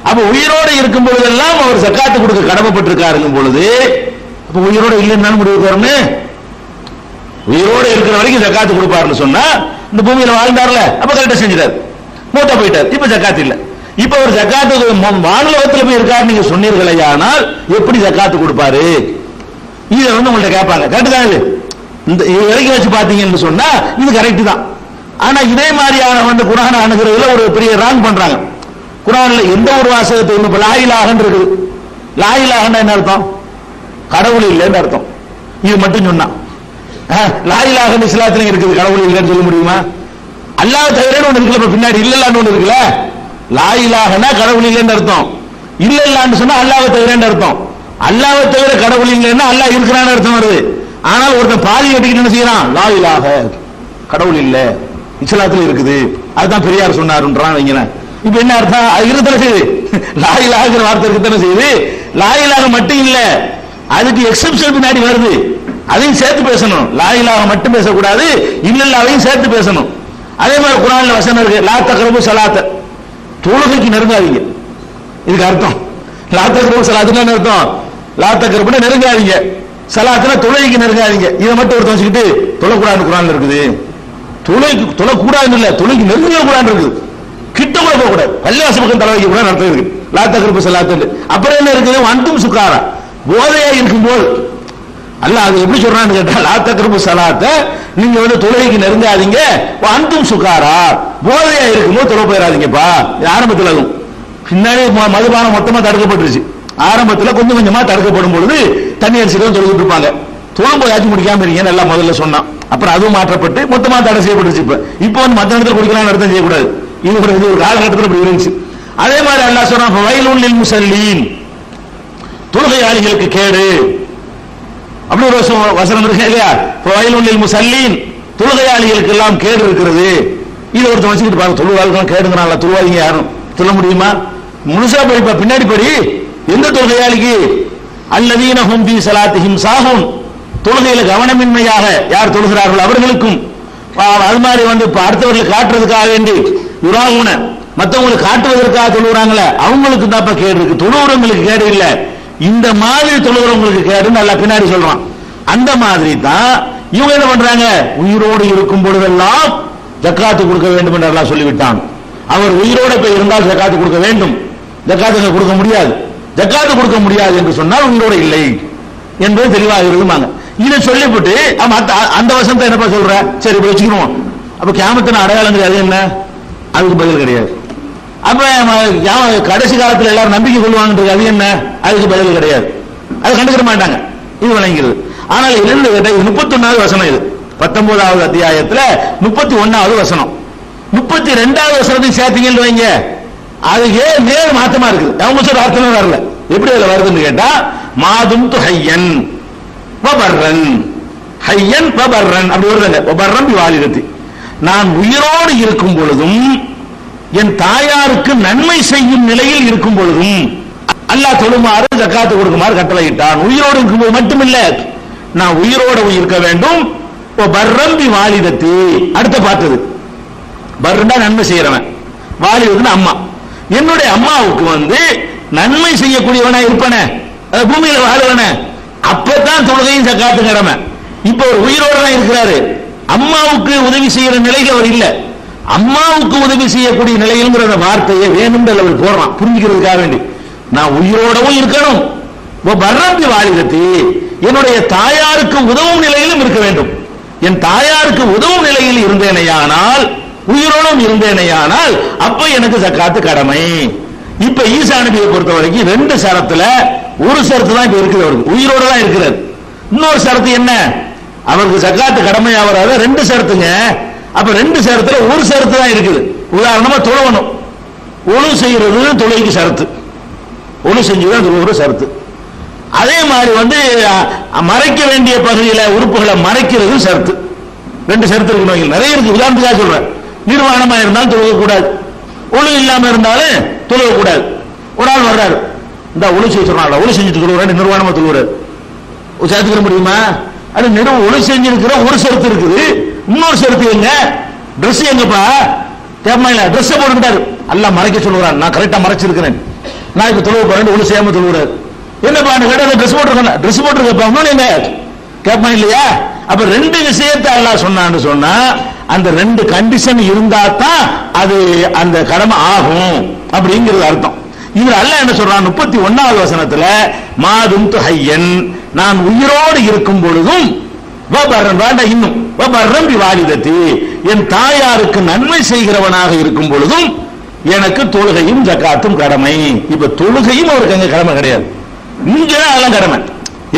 அப்ப உயிரோடு இருக்கும் பொழுதெல்லாம் அவர் ஜக்காத்து கொடுக்க கடமைப்பட்டிருக்காருங்கும் பொழுது அப்ப உயிரோடு இல்லைன்னு முடிவு. உயிரோடு இருக்கிற வரைக்கும் ஜக்காத்து கொடுப்பாருன்னு சொன்னா இந்த பூமியில வாழ்ந்தார்ல, அப்ப கரெக்டா செஞ்சிட்டாரு, மூட்டை போயிட்டார். இப்ப ஜக்காத்து இல்ல. இப்ப ஒரு ஜக்காத்து வானுலகத்தில் போய் இருக்காரு நீங்க சொன்னீர்களே, ஆனால் எப்படி ஜக்காத்து கொடுப்பாரு? இதை உங்கள்ட்ட கேட்பாங்க. கரெக்ட் தான். இந்த இது வரைக்கும் வச்சு பாத்தீங்கன்னு சொன்னா இது கரெக்ட் தான். ஆனா இதே மாதிரியான குர்ஆனை அணுகிறதுல ஒரு பெரிய ராங் பண்றாங்க. குர்ஆன்ல எந்த ஒரு வாசகத்தை இப்ப லா இலாஹன்னு இருக்குது. லா இலாஹன்னா என்ன அர்த்தம்? கடவுள் இல்லைன்னு அர்த்தம். இது மட்டும் சொன்னா லா இலாஹன்னு இஸ்லாத்துல இருக்குது, கடவுள் இல்லைன்னு சொல்ல முடியுமா? அல்லாஹ் தவிர ஒன்று இருக்குல்ல, பின்னாடி இல்லல்லான்னு ஒன்று இருக்குல்ல. லா இலாஹன்னா கடவுள் இல்லைன்னு அர்த்தம். இல்லல்லான்னு சொன்னா அல்லாஹ் தவிரன்னு அர்த்தம். அல்லாஹ் தவிர கடவுள் இல்லைன்னா அல்லாஹ் இருக்கிறான்னு அர்த்தம் வருது. ஆனால் ஒருத்தன் பாதி கட்டிக்கிட்டு என்ன செய்யறான்? லா இலாஹ, கடவுள் இல்ல, இஸ்லாத்துல இருக்குது, அதுதான் பெரியார் சொன்னாருன்றான் வைங்களேன். இப்ப என்ன அர்த்தம்? அது இருத்தன செய்யுது, லா இலாஹ்ங்கிற வார்த்தை இருக்கத்தானே செய்யுது. லா இலாஹ மட்டும் இல்ல, அதுக்கு எக்ஸெப்ஷன் பின்னாடி வருது, அதையும் சேர்த்து பேசணும். லா இலாஹ மட்டும் பேசக்கூடாது, இல்லல்லாவையும் சேர்த்து பேசணும். அதே மாதிரி குர்ஆன்ல வசனம் இருக்கு, லா தக்ரபு ஸலாத்த, தொழுகைக்கு நெருங்காதீங்க. இதுக்கு அர்த்தம் லா தக்ரபு ஸலாத்துன்னா என்ன அர்த்தம்? லா தக்ரபுனா நெருங்காதீங்க, ஸலாத்துனா தொழுகைக்கு நெருங்காதீங்க. இதை மட்டும் ஒருத்தன் வச்சுக்கிட்டு தொழக்கூடாது குர்ஆன்ல இருக்குது. தொழுகைக்கு தொழக்கூடாதுன்னு இல்ல, தொழுகைக்கு நெருங்க கூடாது இருக்குது. கிட்ட கூட போக கூடாது, பள்ளிவாச பக்கம் தலை வைக்க கூடாது அர்த்தம் இருக்கு. லா தக்ரபு ஸலாத்து. அப்புறம் என்ன இருக்குது? அன்தும் சுகாரா, போதையா இருக்கும்போது. அல்லாஹ் அது எப்படி சொல்றான்னு கேட்டா, லா தக்ரபு ஸலாத்த, நீங்க தொழுகைக்கு நெருங்காதீங்க, அன்தும் சுகாரா, போதையா இருக்கும்போது தொழ போயிடாதீங்கப்பா. ஆரம்பத்தில் அதுவும் பின்னாடி மதுபானம் மொத்தமா தடுக்கப்பட்டுருச்சு. ஆரம்பத்தில் கொஞ்சம் கொஞ்சமா தடுக்கப்படும் பொழுது தண்ணி அடிச்சுட்டு தொழுகிட்டு இருப்பாங்க. தொழும் போயாச்சும் முடிக்காம இருக்கீங்க நல்லா முதல்ல சொன்னான். அப்புறம் அதுவும் மாற்றப்பட்டு மொத்தமா தடை செய்யப்பட்டுச்சு. இப்ப மத்த இடத்துல குடிக்கலாம் அர்த்தம் செய்யக்கூடாது. இது ஒரு காலகட்டத்தில் இப்படி இருந்துச்சு. அதே மாதிரி அல்லாஹ் சொல்றான், வயலுல் லில் முஸல்லீன், தொழுகையாளிகளுக்கு கேடு. அப்படி ஒரு வசனம் இருக்கு இல்லையா? வயலுல் லில் முஸல்லீன், தொழுகையாளிகளுக்கு எல்லாம் கேடு இருக்கிறது. இது ஒருத்தர் வச்சுக்கிட்டு பாருங்க, தொழுகையாளிகள் கேடுங்கிறான்ல, தொழுவாதீங்க யாரும் சொல்ல முடியுமா? முழுசா படிப்பா, பின்னாடி படி. எந்த தொழுகையாளிக்கு? அல்லதீன ஹும் ஃபீ ஸலாத்திஹிம் சாஹூன், தொழுகையில கவனமின்மையாக யார் தொழுகிறார்கள் அவர்களுக்கும். அது மாதிரி அடுத்தவர்களுக்கு காட்டுறதுக்காக வேண்டி யுராகுன, மற்றவங்களுக்கு காட்டுவதற்காக தொழுகிறாங்களே அவங்களுக்கு தான் கேடு இருக்கு, தொழுகிறவங்களுக்கு கேடு இல்ல. இந்த மாதிரி தொழுகிறவங்களுக்கு கேடுன்னு நல்லா பின்னாடி சொல்றான். அந்த மாதிரி தான் இவங்க என்ன பண்றாங்க? உயிரோடு இருக்கும் பொழுதெல்லாம் ஜக்காத்து கொடுக்க வேண்டும் என்று அல்லாஹ் சொல்லிவிட்டான். அவர் உயிரோடு போய் இருந்தால் ஜக்காத்து கொடுக்க வேண்டும், ஜக்காத்து கொடுக்க முடியாது. ஜக்காத்து கொடுக்க முடியாது என்று சொன்னால் உயிரோடு இல்லை என்பது தெளிவாக இருக்குமாங்க. இதை சொல்லிவிட்டு அந்த வசனத்தை என்னப்பா சொல்ற? சரி இப்ப வச்சுக்கிறோம். அப்ப கியாமத்தின் அடையாளங்கள் அது என்ன? அதுக்கு பதில் கிடையாது. அப்ப கடைசி காலத்தில் எல்லாரும் நம்பிக்கை கொள்வாங்க, அது என்ன? அதுக்கு பதில் கிடையாது. அது கண்டுக்கிற மாட்டாங்க, இது விளங்கிறது. ஆனால் 31வது வசனம், இது 19வது அத்தியாயத்தில் 31வது வசனம். 32வது வசனத்தை சேர்த்தீங்கன்னு வைங்க, அது நேர் மாற்றமா இருக்குது. அவங்க சொல்ற அர்த்தமே வரல. எப்படி அதுல வருதுன்னு கேட்டா, மாதும் ஹையன் வபர்ரன், ஹையன் வபர்ரன் அப்படி வருதுங்க. வபர்ரன் வாலிதத்தி, நான் உயிரோடு இருக்கும் பொழுதும் என் தாயாருக்கு நன்மை செய்யும் நிலையில் இருக்கும் பொழுதும் அல்லாஹ் தொழுமாறு ஜக்காத்து கொடுக்குமாறு கட்டளையிட்டான். உயிரோடு இருக்கும்போது மட்டுமில்ல, நான் உயிரோடு இருக்க வேண்டும். பர்ரம்பி வாலிதத்தி, அடுத்த பார்த்தது பர்ரண்டா நன்மை செய்யறவன், வாலிதத்துன்னு அம்மா. என்னுடைய அம்மாவுக்கு நன்மை செய்யக்கூடியவனா இருப்பன, பூமியில வாழ்வன, அப்பதான் தொழுகையும் ஜக்காத்து கடமை. இப்ப ஒரு உயிரோடு தான் இருக்கிறாரு, அம்மாவுக்கு உதவி செய்யற நிலைக்கு அவர் இல்ல. அம்மாவுக்கு உதவி செய்யக்கூடிய நிலையில்ங்கிற அந்த வார்த்தையை வேணும்னு அவர் போடுறான், புரிஞ்சுக்கிறதுக்காக வேண்டி. நான் உயிரோடவும் இருக்கணும், வர்றப்பி வாலிதத்தி, என்னுடைய தாயாருக்கு உதவும் நிலையிலும் இருக்க வேண்டும். என் தாயாருக்கு உதவும் நிலையில் இருந்தேனையானால், உயிரோடும் இருந்தேனையானால், அப்ப எனக்கு ஜக்காத்து கடமை. இப்ப ஈசா நபியை பொறுத்த வரைக்கும் ரெண்டு சரத்துல ஒரு சரத்து தான் இப்ப இருக்குது, அவருக்கு உயிரோட தான் இருக்கிறார். இன்னொரு சரத்து என்ன, அவருக்கு ஜக்காத்து கடமை ஆகிறாத ரெண்டு சரத்துங்க. அப்ப ரெண்டு சரத்துல ஒரு சரத்து தான் இருக்குது. உதாரணமா தொழணும், ஒழு செய்யறது தொழுகைக்கு சரத்து, ஒழு செஞ்சுதான் ஒரு சரத்து. அதே மாதிரி மறைக்க வேண்டிய பகுதியில உறுப்புகளை மறைக்கிறது சரத்து. ரெண்டு சரத்து இருக்கணும், நிறைய இருக்கு. உதாரணத்துக்காக சொல்றேன், நிர்வாணமா இருந்தாலும் தொழுக கூடாது, ஒழு இல்லாம இருந்தாலும் தொழுக கூடாது. ஒரு ஆள் வர்றாரு, இந்த ஒழு செய்ய சொல்றாங்க, ஒழு செஞ்சுட்டு தொழுகிறாரு, நிர்வாணமா தொழுகிறாரு, சேர்த்துக்கிற முடியுமா? அது ஒழு செஞ்சிருக்கிற ஒரு சரத்து இருக்குது, இன்னொரு சரத்து எங்க, ட்ரெஸ் எங்கப்பா கேட்பா, இல்ல ட்ரெஸ் போட்டுக்கிட்டாரு, எல்லாம் மறைக்க சொல்லுறாரு, நான் கரெக்டா மறைச்சிருக்கிறேன், நான் இப்ப தொழுவ போறேன், ஒழு செய்யாம தொழுகிறாரு. என்னப்பா கேட்டா ட்ரெஸ் போட்டிருக்கேன், ட்ரெஸ் போட்டிருக்கப்பா என்ன கேட்பா இல்லையா? அப்ப ரெண்டு விஷயத்தை அல்லாஹ் சொன்னான்னு சொன்னா, அந்த ரெண்டு கண்டிஷன் இருந்தா தான் அது அந்த கடமை ஆகும் அப்படிங்கிறது அர்த்தம். இவர் அல்லாஹ் என்ன சொல்றான் 31வது வசனத்துல, மாதும் ஹய்யன், நான் உயிரோடு இருக்கும் பொழுதும், இன்னும் வாலிதத்தி, என் தாயாருக்கு நன்மை செய்கிறவனாக இருக்கும் பொழுதும் எனக்கு தொழுகையும் ஜக்காத்தும் கடமை. இப்ப தொழுகையும் அவருக்கு அங்க கடமை கிடையாது, இங்கதான் அதெல்லாம் கடமை.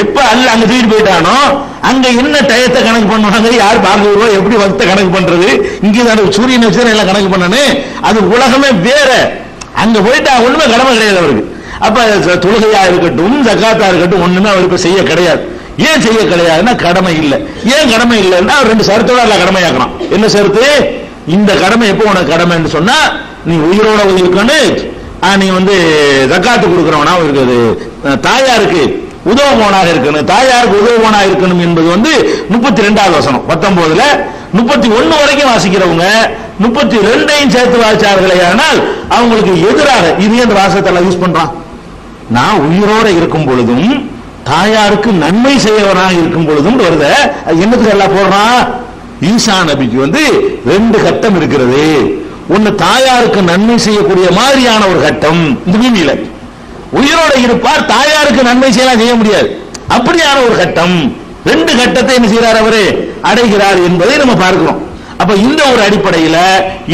எப்ப அல்ல அங்க தூக்கிட்டு போயிட்டானோ அங்க என்ன டயத்தை கணக்கு பண்ணுவாங்க, யார் பார்க்க எப்படி வக்த கணக்கு பண்றது, இங்கதான் சூரியன் வச்சு எல்லாம் கணக்கு பண்ணனு, அது உலகமே வேற. அங்க போயிட்டா ஒண்ணுமே கடமை கிடையாது அவருக்கு. அப்ப தொழுகையா இருக்கட்டும் ஜக்காத்தா இருக்கட்டும் ஒண்ணுமே அவருக்கு செய்ய கிடையாது. ஏன் செய்ய கிடையாதுன்னா கடமை இல்லை. ஏன் கடமை இல்லைன்னா ரெண்டு சரத்தோட எல்லாம் கடமையாக்குறான். என்ன சரத்து, இந்த கடமை எப்போ உனக்கு கடமைன்னு சொன்னா, நீ உயிரோட இருக்கணும், நீ ஜக்காத்து கொடுக்கிறவனா இருக்குது, தாயாருக்கு உதவுபவனாக இருக்கணும், தாயாருக்கு உதவுபவனாக இருக்கணும் என்பது 32வது வசனம். 19ல 31 வரைக்கும் வாசிக்கிறவங்க 32ஐயும் சேர்த்து வாசிச்சார்களே, ஆனால் அவங்களுக்கு எதிராக இது என்ற வாசத்தை யூஸ் பண்றான். நான் உயிரோட இருக்கும் பொழுதும் தாயாருக்கு நன்மை செய்யவனாக இருக்கும் பொழுதும் வருத, என்னத்துக்கு எல்லாம் போடுறான்? ஈசா நபிக்கு ரெண்டு கட்டம் இருக்கிறது. ஒன்னு தாயாருக்கு நன்மை செய்யக்கூடிய மாதிரியான ஒரு கட்டம் இந்த பூமியில, உயிரோட இருப்பார், தாயாருக்கு நன்மை செய்ய முடியாது, அப்படியான ஒரு கட்டம். ரெண்டு கட்டத்தை என்ன செய்யறார் அவரு, அடைகிறார் என்பதை நம்ம பார்க்கிறோம். அப்ப இந்த ஒரு அடிப்படையில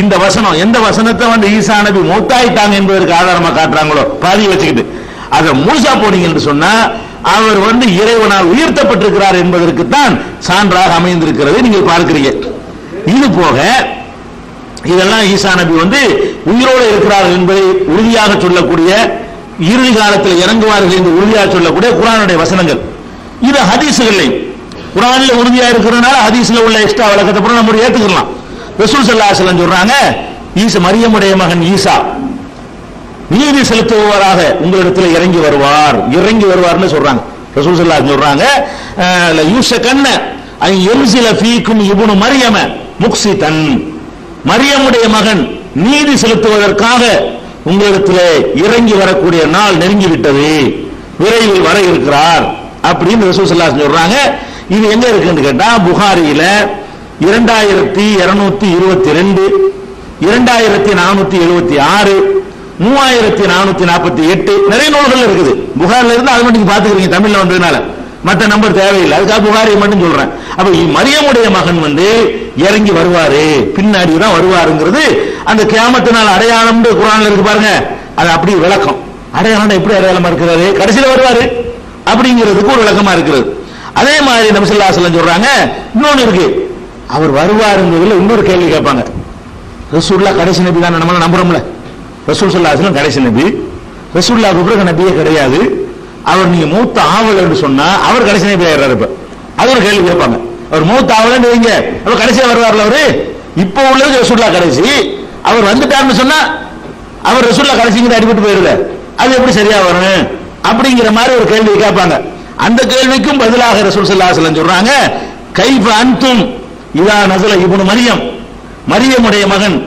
இந்த வசனம், எந்த வசனத்தை ஈசா நபி மௌத்தாயிட்டாங்க என்பதற்கு ஆதாரமா காட்டுறாங்களோ பாதி வச்சுக்கிட்டு, அதை முழுசா போனீங்க என்று சொன்னா அவர் இறைவனால் உயர்த்தப்பட்டிருக்கிறார் என்பதற்கு தான் சான்றாக அமைந்திருக்கிறது நீங்கள் பார்க்கிறீங்க. இது போக இதெல்லாம் ஈசா நபி உயிரோடு இருக்கிறார்கள் என்பதை உறுதியாக சொல்லக்கூடிய, இறுதி காலத்தில் இறங்குவார்கள் என்று உறுதியாக சொல்லக்கூடிய குர்ஆனுடைய வசனங்கள். இது ஹதீஸ்களை குர்ஆன்ல உறுதியா இருக்கிறதுனால ஹதீஸ்ல உள்ள எக்ஸ்ட்ரா விளக்கத்தை கூட நம்ம ஏத்துக்கலாம். ரசூல் ஸல்லல்லாஹு அலைஹி வஸல்லம் சொல்றாங்க, ஈசா மரியமுடைய மகன் ஈசா நீதி செலுத்துபவராக உங்களிடத்தில் இறங்கி வருவார்னு சொல்றாங்க. ரசூல் ஸல்லல்லாஹு அலைஹி சொல்றாங்க, யூஷகன்ன ஐ யன்ஸில ஃபீக்கும் இப்னு மரியம முக்ஸிதன், மரியமுடைய மகன் நீதி செலுத்துவதற்காக உங்களிடத்தில் இறங்கி வரக்கூடிய நாள் நெருங்கி விட்டது, விரைவில் வர இருக்கிறார் அப்படின்னு ரசூல் ஸல்லல்லாஹு அலைஹி சொல்றாங்க. இது எங்க இருக்குன்னு கேட்டா புகாரியில 2222, 2476, 3448 நிறைய நூல்கள் இருக்குது. புகாரில இருந்து அது மட்டும் பாத்துக்கிறீங்க, தமிழ்ல வந்ததுனால மற்ற நம்பர் தேவையில்லை, அதுக்காக புகாரியை மட்டும் சொல்றேன். அப்ப மரியமுடைய மகன் இறங்கி வருவாரு, பின்னாடி தான் வருவாருங்கிறது அந்த கியாமத்து நாள் அடையாளம் குர்ஆன்ல இருக்கு பாருங்க. அது அப்படி விளக்கம், அடையாளம் எப்படி அடையாளமா இருக்கிறாரு, கடைசியில வருவாரு அப்படிங்கிறதுக்கு ஒரு விளக்கமா இருக்கிறது. அதே மாதிரி நபி ஸல்லல்லாஹு அலைஹி வஸல்லம் சொல்றாங்க, இன்னொன்னு இருக்கு, அவர் வருவாருங்கிறதுல இன்னொரு கேள்வி கேட்பாங்க. ரசூலுல்லாஹ் கடைசி நபி தான் நம்ம நம்புறோம்ல, ரசூல் ஸல்லல்லாஹு அலைஹி வஸல்லம் கடைசி நபி, ரசூலுல்லாஹ்வுக்கு பிறகு நபியே கிடையாது, அவர் நீங்க மூத்த ஆவல் என்று சொன்னா அவர் கடைசி நபி ஆயிடுறாரு. இப்ப அது ஒரு கேள்வி கேட்பாங்க, அவர் மூத்த ஆவலன்னு வைங்க, அவர் கடைசியா வருவார்ல, அவரு இப்ப உள்ளது ரசூலுல்லாஹ் கடைசி, அவர் வந்துட்டாருன்னு சொன்னா அவர் ரசூலுல்லாஹ் கடைசிங்கிற அடிபட்டு போயிடுது, அது எப்படி சரியா வரும் அப்படிங்கிற மாதிரி ஒரு கேள்வி கேட்பாங்க. அந்த கேள்விக்கும் பதிலாக ரசூல் ஸல்லல்லாஹு அலைஹி வஸல்லம் சொல்றாங்க, கைஃப அன்தும் இதா நஸல இப்னு மரியம், மரியமுடைய மகன்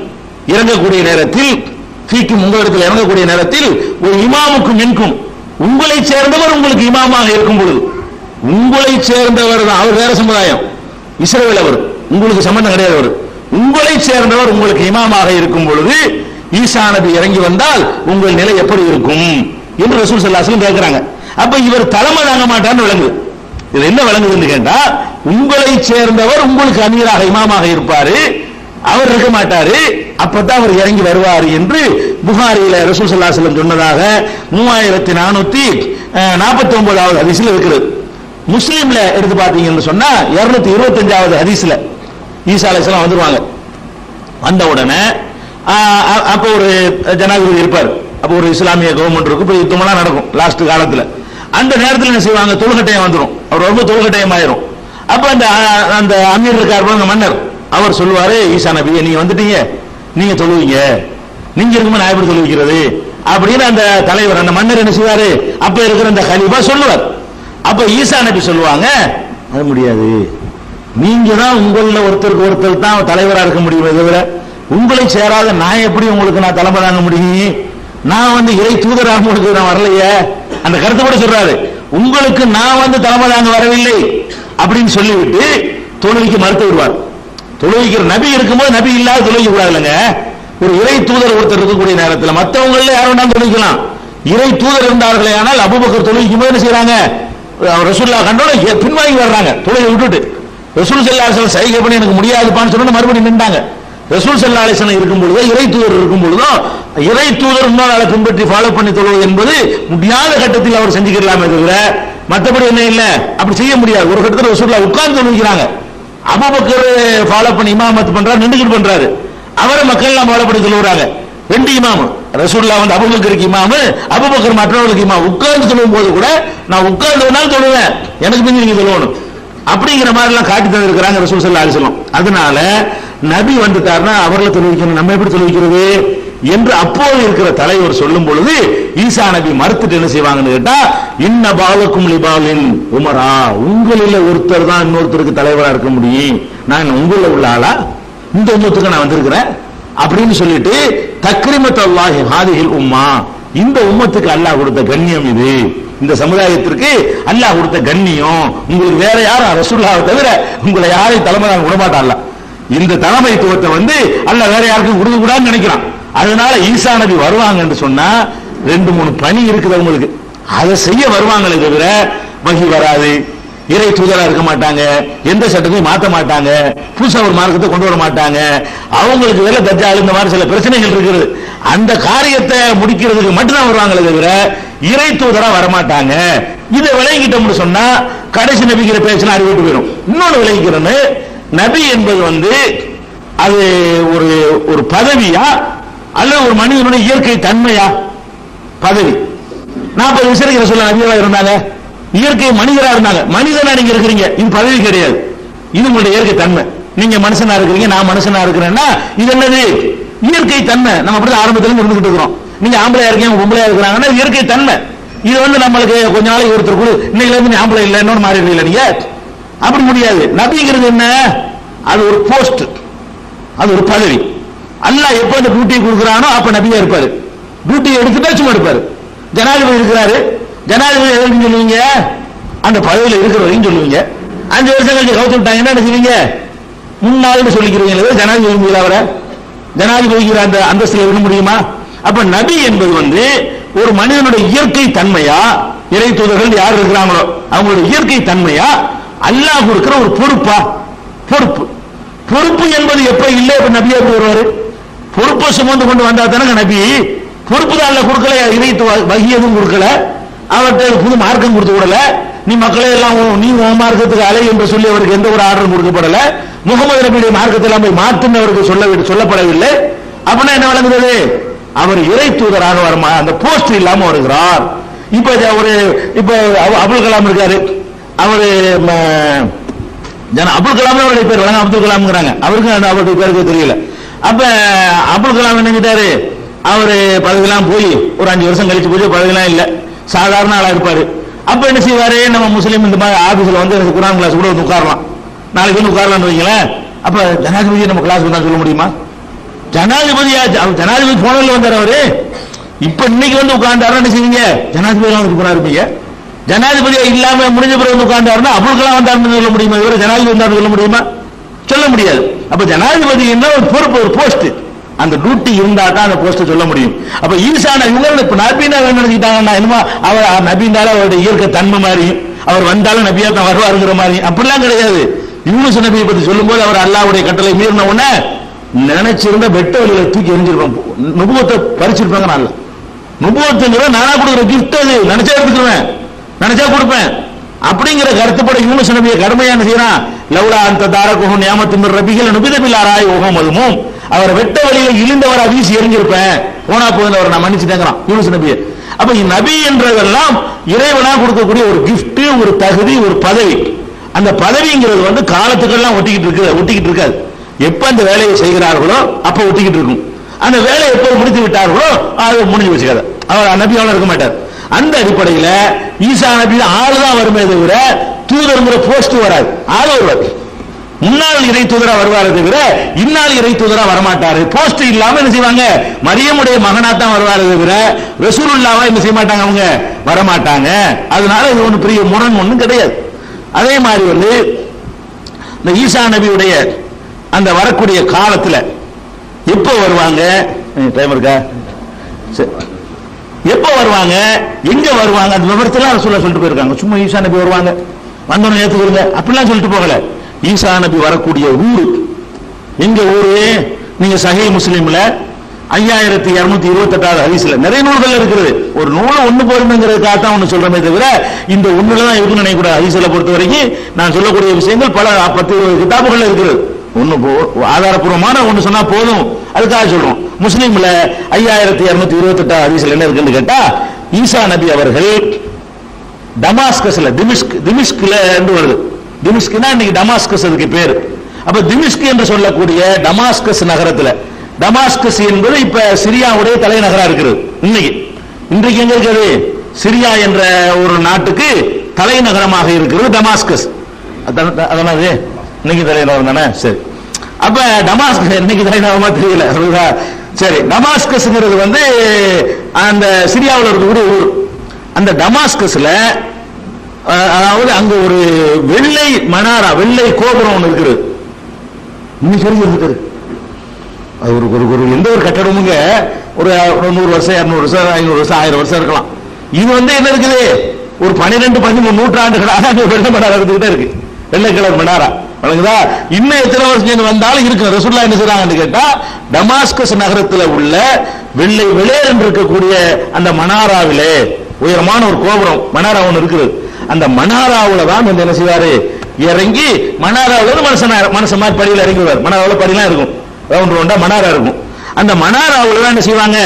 இறங்கக்கூடிய நேரத்தில், ஃபீக்கும் உங்களிடத்தில் இறங்கக்கூடிய நேரத்தில், ஒரு இமாமுக்கும் மின்கும், உங்களை சேர்ந்தவர் உங்களுக்கு இமாமாக இருக்கும் பொழுது, உங்களை சேர்ந்தவர் தான், அவர் வேற சமுதாயம், இஸ்ரவேல், அவர் உங்களுக்கு சம்பந்தம் கிடையாது, அவர் உங்களை சேர்ந்தவர் உங்களுக்கு இமாமாக இருக்கும் பொழுது ஈசா நபி இறங்கி வந்தால் உங்கள் நிலை எப்படி இருக்கும் என்று ரசூல் ஸல்லல்லாஹு அலைஹி வஸல்லம் கேட்கிறாங்க. அப்ப இவர் தலைமை தாங்க மாட்டான்னு விளங்குது. இது என்ன விளங்குதுன்னு கேட்டா, உங்களை சேர்ந்தவர் உங்களுக்கு அமீராக இமாமாக இருப்பாரு, அவர் இருக்க மாட்டாரு, அப்பதான் அவர் இறங்கி வருவார் என்று புகாரியில ரசூல் ஸல்லல்லாஹு அலைஹி வஸல்லம் சொன்னதாக 3449வது ஹதீஸ்ல இருக்கிறது. முஸ்லிம்ல எடுத்து பாத்தீங்கன்னு சொன்னா 225வது ஹதீஸ்ல ஈசா அலைஹிஸ்ஸலாம் வந்துருவாங்க. வந்த உடனே அப்ப ஒரு ஜனாதிபதி இருப்பார், அப்ப ஒரு இஸ்லாமிய கவர்மெண்ட் இருக்கும், இப்ப யுத்தமெல்லாம் நடக்கும் லாஸ்ட் காலத்துல. அந்த நேரத்தில் என்ன செய்வாங்க, தொழுகட்டையம் வந்துடும், அவர் ரொம்ப தொழுகட்டையம் ஆயிரும். அப்ப அந்த அமீர் இருக்கார் மன்னர், அவர் சொல்லுவாரு, ஈசா நபியே நீங்க வந்துட்டீங்க, நீங்க தொழுவீங்க, நீங்க இருக்கும்போது நான் எப்படி தொழுவிக்கிறது அப்படின்னு அந்த தலைவர் அந்த மன்னர் என்ன செய்வாரு, அப்ப இருக்கிற அந்த கலீஃபா சொல்லுவார். அப்ப ஈசா நபி சொல்லுவாங்க, அது முடியாது, நீங்க தான் உங்கள ஒருத்தருக்கு ஒருத்தர் தான் தலைவராக இருக்க முடியுமே தவிர உங்களை சேராத நான் எப்படி உங்களுக்கு நான் தலைமை தாங்க முடியும், நான் இறை தூதராக உங்களுக்கு நான் வரலையே, அந்த கருத்து கூட சொல்றாரு, உங்களுக்கு நான் தலைமை தாங்க வரவில்லை அப்படின்னு சொல்லிவிட்டு தொழுகைக்கு மறுத்து விடுவார். தொழுகைக்கிற நபி இருக்கும்போது நபி இல்லாத தொழுகை கூடாது இல்லைங்க. ஒரு இறை தூதர் ஒருத்தர் இருக்கக்கூடிய நேரத்தில் மற்றவங்கள யாரும் வேண்டாம் தொழுகிக்கலாம், இறை தூதர் இருந்தார்களே ஆனால் அபூபக்கர் தொழுகைக்கும் போது என்ன செய்யறாங்க, ரசூலுல்லாஹ் கண்டோட பின்வாங்கி வர்றாங்க, தொழுகை விட்டுட்டு ரசூல் ஸல்லல்லாஹு அலைஹி வஸல்லம் சைகை பண்ணி எனக்கு முடியாதுப்பான்னு சொன்னா மறுபடியும் நின்றாங்க. ரசூல் ஸல்லல்லாஹு அலைஹி வஸல்லம் இருக்கும் பொழுது இறை தூதர் இருக்கும் பொழுதும் இறை தூதர் இன்னொரு ஆளை பின்பற்றி ஃபாலோ பண்ணி தொழுவது என்பது முடியாத கட்டத்தில் அவர் செஞ்சுக்கலாமே தவிர மற்றபடி என்ன இல்லை, அப்படி செய்ய முடியாது. ஒரு கட்டத்தில் ரசூலுல்லாஹ் உட்கார்ந்து தொழுகிறாங்க, அபூபக்கர் ஃபாலோ பண்ணி இமாமத் பண்றாரு, நின்றுகிட்டு பண்றாரு, அவரை மக்கள் எல்லாம் ஃபாலோ பண்ணி தொழுகிறாங்க. ரெண்டு இமாம், ரசூலுல்லாஹ் அபூபக்கருக்கு இமாமு, அபூபக்கர் மற்றவர்களுக்கு இமாம். உட்கார்ந்து தொழுவும் போது கூட நான் உட்கார்ந்து வேணாலும் தொழுவேன், எனக்கு பின் நீங்க தொழுவணும் அப்படிங்கிற மாதிரி எல்லாம் காட்டி தந்திருக்கிறாங்க ரசூல் ஸல்லல்லாஹு அலைஹி வஸல்லம். அதனால நபி வந்துட்டார்னா அவர்களை தொழுவிக்கணும், நம்ம எப்படி தொழுவிக்கிறது என்று அப்போது இருக்கிற தலைவர் சொல்லும் பொழுது ஈசா நபி மறுத்துட்டு என்ன செய்வாங்கன்னு கேட்டா, இன்ன பாலக்கும் லிபாலின் உமரா, உங்களில் ஒருத்தர் தான் இன்னொருத்தருக்கு தலைவரா இருக்க முடியும், நான் உங்கள உள்ள ஆளா, இந்த உம்மத்துக்கு நான் வந்திருக்கிறேன் அப்படின்னு சொல்லிட்டு தக்ரிமத்துல்லாஹி ஹாதிஹில் உம்மா, இந்த உம்மத்துக்கு அல்லாஹ் கொடுத்த கண்ணியம் இது, இந்த சமுதாயத்திற்கு அல்லாஹ் கொடுத்த கண்ணியம், உங்களுக்கு வேற யாரும் ரசூலுல்லாஹ்வை தவிர உங்களை யாரையும் தலைமை விடமாட்டான், இந்த தலைமைத்துவத்தை அல்லாஹ் வேற யாருக்கும் கொடுக்க கூடாதுன்னு நினைக்கிறான். அதனால ஈசா நபி வருவாங்க என்று சொன்னா 2-3 பணி இருக்குது அவங்களுக்கு, அதை செய்ய வருவாங்களே தவிர வகி வராது, இறை தூதரா இருக்க மாட்டாங்க, எந்த சட்டத்தையும் மாற்ற மாட்டாங்க, புதுசா ஒரு மார்க்கத்தை கொண்டு வர மாட்டாங்க, அவங்களுக்கு வேலை தஜ்ஜால் இந்த மாதிரி சில பிரச்சனைகள் இருக்குது, அந்த காரியத்தை முடிக்கிறதுக்கு மட்டும்தான் வருவாங்களே தவிர இறை தூதரா வரமாட்டாங்க. இதை விளங்கிட்டோம்னு சொன்னா கடைசி நபிக்கிற பேச்செல்லாம் அறிவிட்டு போயிடும். இன்னொன்று விளங்கிக்கிறேன்னு, நபி என்பது அது ஒரு ஒரு பதவியா அல்ல ஒரு மனிதனுடைய இயற்கை தன்மையா? பதவி. 40 வருஷம் சொல்ல நபியா இருந்தாங்க, இயற்கை மனிதரா இருந்தாங்க, மனிதனா நீங்க இருக்கிறீங்க, இது பதவி கிடையாது, இது உங்களுடைய இயற்கை தன்மை. நீங்க மனுஷனா இருக்கிறீங்க, நான் மனுஷனா இருக்கிறேன்னா இது என்னது? இயற்கை தன்மை. நம்ம அப்படி ஆரம்பத்துல இருந்துகிட்டு இருக்கிறோம். நீங்க ஆம்பளையா இருக்கீங்க, பொம்பளையா இருக்கிறாங்கன்னா இயற்கை தன்மை. இது நம்மளுக்கு கொஞ்ச நாளைக்கு ஒருத்தர் கூட இன்னைக்கு இருந்து ஆம்பளை இல்லை இன்னொன்று மாறி இல்லை, நீங்க அப்படி முடியாது. நபிங்கிறது என்ன? அது ஒரு போஸ்ட், அது ஒரு பதவி. அல்லாஹ் எப்ப அந்த டியூட்டியை கொடுக்குறானோ அப்ப நபியா இருப்பாரு, டியூட்டியை எடுத்துட்டா சும்மா இருப்பாரு. ஜனாதிபதி இருக்கிறாரு, ஜனாதிபதி எதுன்னு சொல்லுவீங்க? அந்த பதவியில் இருக்கிறவரையும் சொல்லுவீங்க. 5 வருஷம் கழிச்சு கவுத்து விட்டாங்கன்னா என்ன செய்வீங்க? முன்னாள் சொல்லிக்கிறீங்க, ஜனாதிபதி முடியல, அவரை ஜனாதிபதிக்கிற அந்த அந்தஸ்தில் இருக்க முடியுமா? அப்ப நபி என்பது ஒரு மனிதனுடைய இயற்கை தன்மையா, இறை தூதர்கள் யார் இருக்கிறாங்களோ அவங்களுடைய இயற்கை தன்மையா, அல்லாஹ் கொடுக்கிற ஒரு பொறுப்பா? பொறுப்பு. பொறுப்பு என்பது எப்ப இல்லை, இப்ப நபியா வருவாரு, பொறுப்பை சுமந்து கொண்டு வந்தா தானே நபி. பொறுப்பு தான் அல்லாஹ் கொடுக்கல, இறை வகி எதுவும் கொடுக்கல, அவர்கிட்ட புது மார்க்கம் கொடுத்து விடல, நீ மக்களை எல்லாம் நீ உன் மார்க்கத்துக்கு அலை என்று சொல்லி அவருக்கு எந்த ஒரு ஆர்டரும் கொடுக்கப்படல, முகமது நபியுடைய மார்க்கத்தை எல்லாம் போய் மாற்றுன்னு அவருக்கு சொல்லப்படவில்லை. அப்படின்னா என்ன விளங்குறது? அவர் இறை தூதராக வருமா, அந்த போஸ்ட் இல்லாம வருகிறார். இப்ப அபுல் கலாம் இருக்காரு, அவரு அபுல் கலாம் அவருடைய பேர் வழங்க அப்துல் கலாம்ங்கிறாங்க, அவருக்கு அவருடைய பேருக்கு தெரியல. அப்ப அபுல் கலாம் என்னங்கிட்டாரு, அவரு பதவியெல்லாம் போய் ஒரு 5 வருஷம் கழிச்சு போய் பதவியெல்லாம் இல்ல, சாதாரண ஆளா இருப்பாரு. அப்ப என்ன செய்வாரு, நம்ம முஸ்லீம் இந்த மாதிரி ஆபீஸ்ல எனக்கு குரான் கிளாஸ் கூட உட்காரலாம், நாளைக்கு உட்காரலாம்னு வைங்களேன். அப்ப ஜனாதிபதி நம்ம கிளாஸ் வந்தா சொல்ல முடியுமா? ஜனாதிபதி போனதுல வந்தார் அவரு. இப்ப இன்னைக்கு உட்கார்ந்தாரு, என்ன செய்வீங்க? ஜனாதிபதி போனா இருப்பீங்க. ஜனாதிபதியா இல்லாம முடிஞ்ச பிறகு உட்கார்ந்தாருன்னா அபுல் கலாம் வந்தாருன்னு சொல்ல முடியுமா? இவரை ஜனாதிபதி வந்தாரு சொல்ல முடியுமா? சொல்ல முடியாது. அப்ப ஜனாதிபதி என்ன ஒரு பொறுப்பு, ஒரு போஸ்ட், அந்த டியூட்டி இருந்தா தான் அந்த போஸ்ட் சொல்ல முடியும். அப்ப ஈசா இவங்க இப்ப நபினா நினைச்சுக்கிட்டாங்கன்னா என்னமா அவர் நபிந்தாலும் அவருடைய இயற்கை தன்மை மாதிரி, அவர் வந்தாலும் நபியா தான் வருவாருங்கிற மாதிரி அப்படிலாம் கிடையாது. யூனுஸ் நபியை பத்தி சொல்லும் போது அவர் அல்லாஹ்வுடைய கட்டளை மீறின உடனே நினைச்சிருந்த வெட்ட வழியில தூக்கி எரிஞ்சிருப்பான், நுபுவத்தை பறிச்சிருப்பாங்க. நல்ல நுபுவத்துங்கிற நானா கொடுக்குற கிஃப்ட், அது நினைச்சா எடுத்துக்குவேன், நினைச்சா கொடுப்பேன் அப்படிங்கிற கருத்துப்பட யூனுஸ் நபியை கடுமையான செய்யறான். லவ்லா அந்த தாரகுஹு நியாமத்தும் ரபிகள் நபிதபில்லாராய் ஓகம் அதுவும் அவர் வெட்ட வழியில இழிந்தவரா வீசி எரிஞ்சிருப்பேன், போனா போதும் நான் மன்னிச்சுட்டேங்கிறான் யூனுஸ் நபியை. அப்ப நபி என்றதெல்லாம் இறைவனா கொடுக்கக்கூடிய ஒரு கிஃப்ட், ஒரு தகுதி, ஒரு பதவி. அந்த பதவிங்கிறது வந்து காலத்துக்கெல்லாம் ஒட்டிக்கிட்டு இருக்காது. எப்ப அந்த வேலையை செய்கிறார்களோ அப்ப ஒட்டிக்கிட்டு இருக்கும். அந்த வேலையை எப்ப முடித்து விட்டார்களோ அது முடிஞ்சு வச்சுக்காது, அவர் நபியால இருக்க மாட்டார். அந்த அடிப்படையில் ஈசா நபி ஆளுதான் வருமே தவிர தூதருங்கிற போஸ்ட் வராது. ஆளு வருவார், முன்னாள் இறை தூதரா வருவாரு தவிர இந்நாள் இறை தூதரா வரமாட்டாரு. போஸ்ட் இல்லாம என்ன செய்வாங்க, மரியமுடைய மகனா தான் வருவாரு தவிர ரசூலுல்லாஹ் என்ன செய்ய மாட்டாங்க, அவங்க வரமாட்டாங்க. அதனால இது ஒன்று பெரிய முரண் ஒன்றும் கிடையாது. அதே மாதிரி வந்து இந்த ஈசா நபியுடைய அந்த வரக்கூடிய காலத்துல எப்ப வருவாங்க, டைம் இருக்கா, எப்ப வருவாங்க, எங்க வருவாங்க, அந்த விவரத்தெல்லாம் சொல்லிட்டு போயிருக்காங்க. சும்மா ஈசா நபி வருவாங்க வந்தோன்னு ஏத்துக்கொள்ளுங்க அப்படிலாம் சொல்லிட்டு போகல. ஈசா நபி வரக்கூடிய ஊரு எங்க ஊரு, நீங்க சஹீஹ் முஸ்லிம்ல 5228வது ஹதீஸ்ல நிறைய நூல்கள் இருக்கிறது. ஒரு நூலை ஒண்ணு போயிருந்துங்கிறதுக்காக தான் ஒண்ணு சொல்றமே தவிர இந்த ஒண்ணுலதான் இருக்குன்னு நினைக்கூடாது. ஹதீஸ்ல பொறுத்த வரைக்கும் நான் சொல்லக்கூடிய விஷயங்கள் பல 10-20 கிதாபுகள் இருக்கிறது. ஒண்ணு ஆதாரப்பூர்வமான ஒண்ணு சொன்னா போதும், அதுக்காக சொல்றோம். முஸ்லீம்ல 5228 ஹதீஸ்ல என்ன இருக்குன்னு கேட்டா, ஈசா நபி அவர்கள் டமாஸ்கஸ்ல திமிஷ்க்ல என்று வருது. திமிஷ்க்னா இன்னைக்கு டமாஸ்கஸ் அதுக்கு பேரு. அப்ப திமிஷ்க் என்று சொல்லக்கூடிய டமாஸ்கஸ் நகரத்துல, டமாஸ்கஸ் என்பது இப்ப சிரியாவுடைய தலைநகரா இருக்கிறது. இன்றைக்கு எங்க இருக்கிறது, சிரியா என்ற ஒரு நாட்டுக்கு தலைநகரமாக இருக்கிறது டமாஸ்கஸ். அதனால இன்னைக்கு தலைநகரம் தானே. சரி, அப்ப டமாஸ்கஸ் இன்னைக்கு தலைநகரமா தெரியல. சரி, டமாஸ்கஸ்ங்கிறது வந்து அந்த சிரியாவில் இருக்கக்கூடிய ஊர். அந்த டமாஸ்கஸ்ல அதாவது அங்க ஒரு வெள்ளை மனாரா, வெள்ளை கோபுரம் ஒன்று இருக்கிறது. இருக்குது அது ஒரு எந்த ஒரு கட்டடமுங்க ஒரு 100 வருஷம் 200 வருஷம் 500 வருஷம் 1000 வருஷம் இருக்கலாம். இது வந்து என்ன இருக்குது, ஒரு 12-13 நூற்றாண்டுகளாக வெள்ளை மனாரா இருந்துகிட்டே இருக்கு, வெள்ளை கலர் மனாரா. வழங்குதா, இன்னும் எத்தனை வருஷம் வந்தாலும் இருக்கு. ரசூலுல்லாஹ் என்ன செய்றாங்கன்னு கேட்டா, டமாஸ்கஸ் நகரத்தில் உள்ள வெள்ளை வெளியேறு என்று இருக்கக்கூடிய அந்த மனாராவிலே உயரமான ஒரு கோபுரம் மனாரா ஒன்று இருக்குது. அந்த மனாராவில் தான் வந்து என்ன செய்வாரு, இறங்கி மனாராவில் மனுஷன் மாதிரி படியில் இறங்குவார். மனாராவில் படிலாம் இருக்கும், ரவுண்ட் ரவுண்டா மனாரா இருக்கும். அந்த மனாராவில் தான் என்ன செய்வாங்க,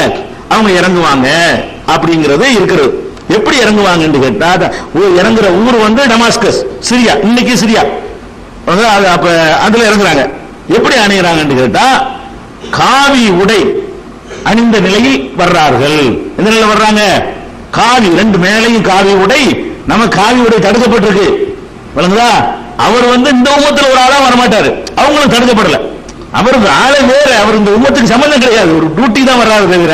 அவங்க இறங்குவாங்க அப்படிங்கிறது இருக்கிறது. எப்படி இறங்குவாங்கன்னு கேட்டா, இறங்குற ஊர் வந்து டமாஸ்கஸ், சிரியா, இன்னைக்கு சிரியா. அப்ப அதுல இறங்குறாங்க. எப்படி அணிகிறாங்கன்னு கேட்டா, காவி உடை அணிந்த நிலையில் வர்றார்கள். எந்த நிலையில் வர்றாங்க, காவி, ரெண்டு மேலையும் காவி உடை. நம்ம காவி உடை தடுக்கப்பட்டிருக்கு, வழங்குதா. அவர் வந்து இந்த உம்மத்தில் ஒரு ஆளா வரமாட்டாரு, அவங்களும் தடுக்கப்படல. அவருக்கு ஆளே வேற, அவர் இந்த உம்மத்துக்கு சம்பந்தம் கிடையாது, ஒரு டியூட்டி தான் வர்றாரு தவிர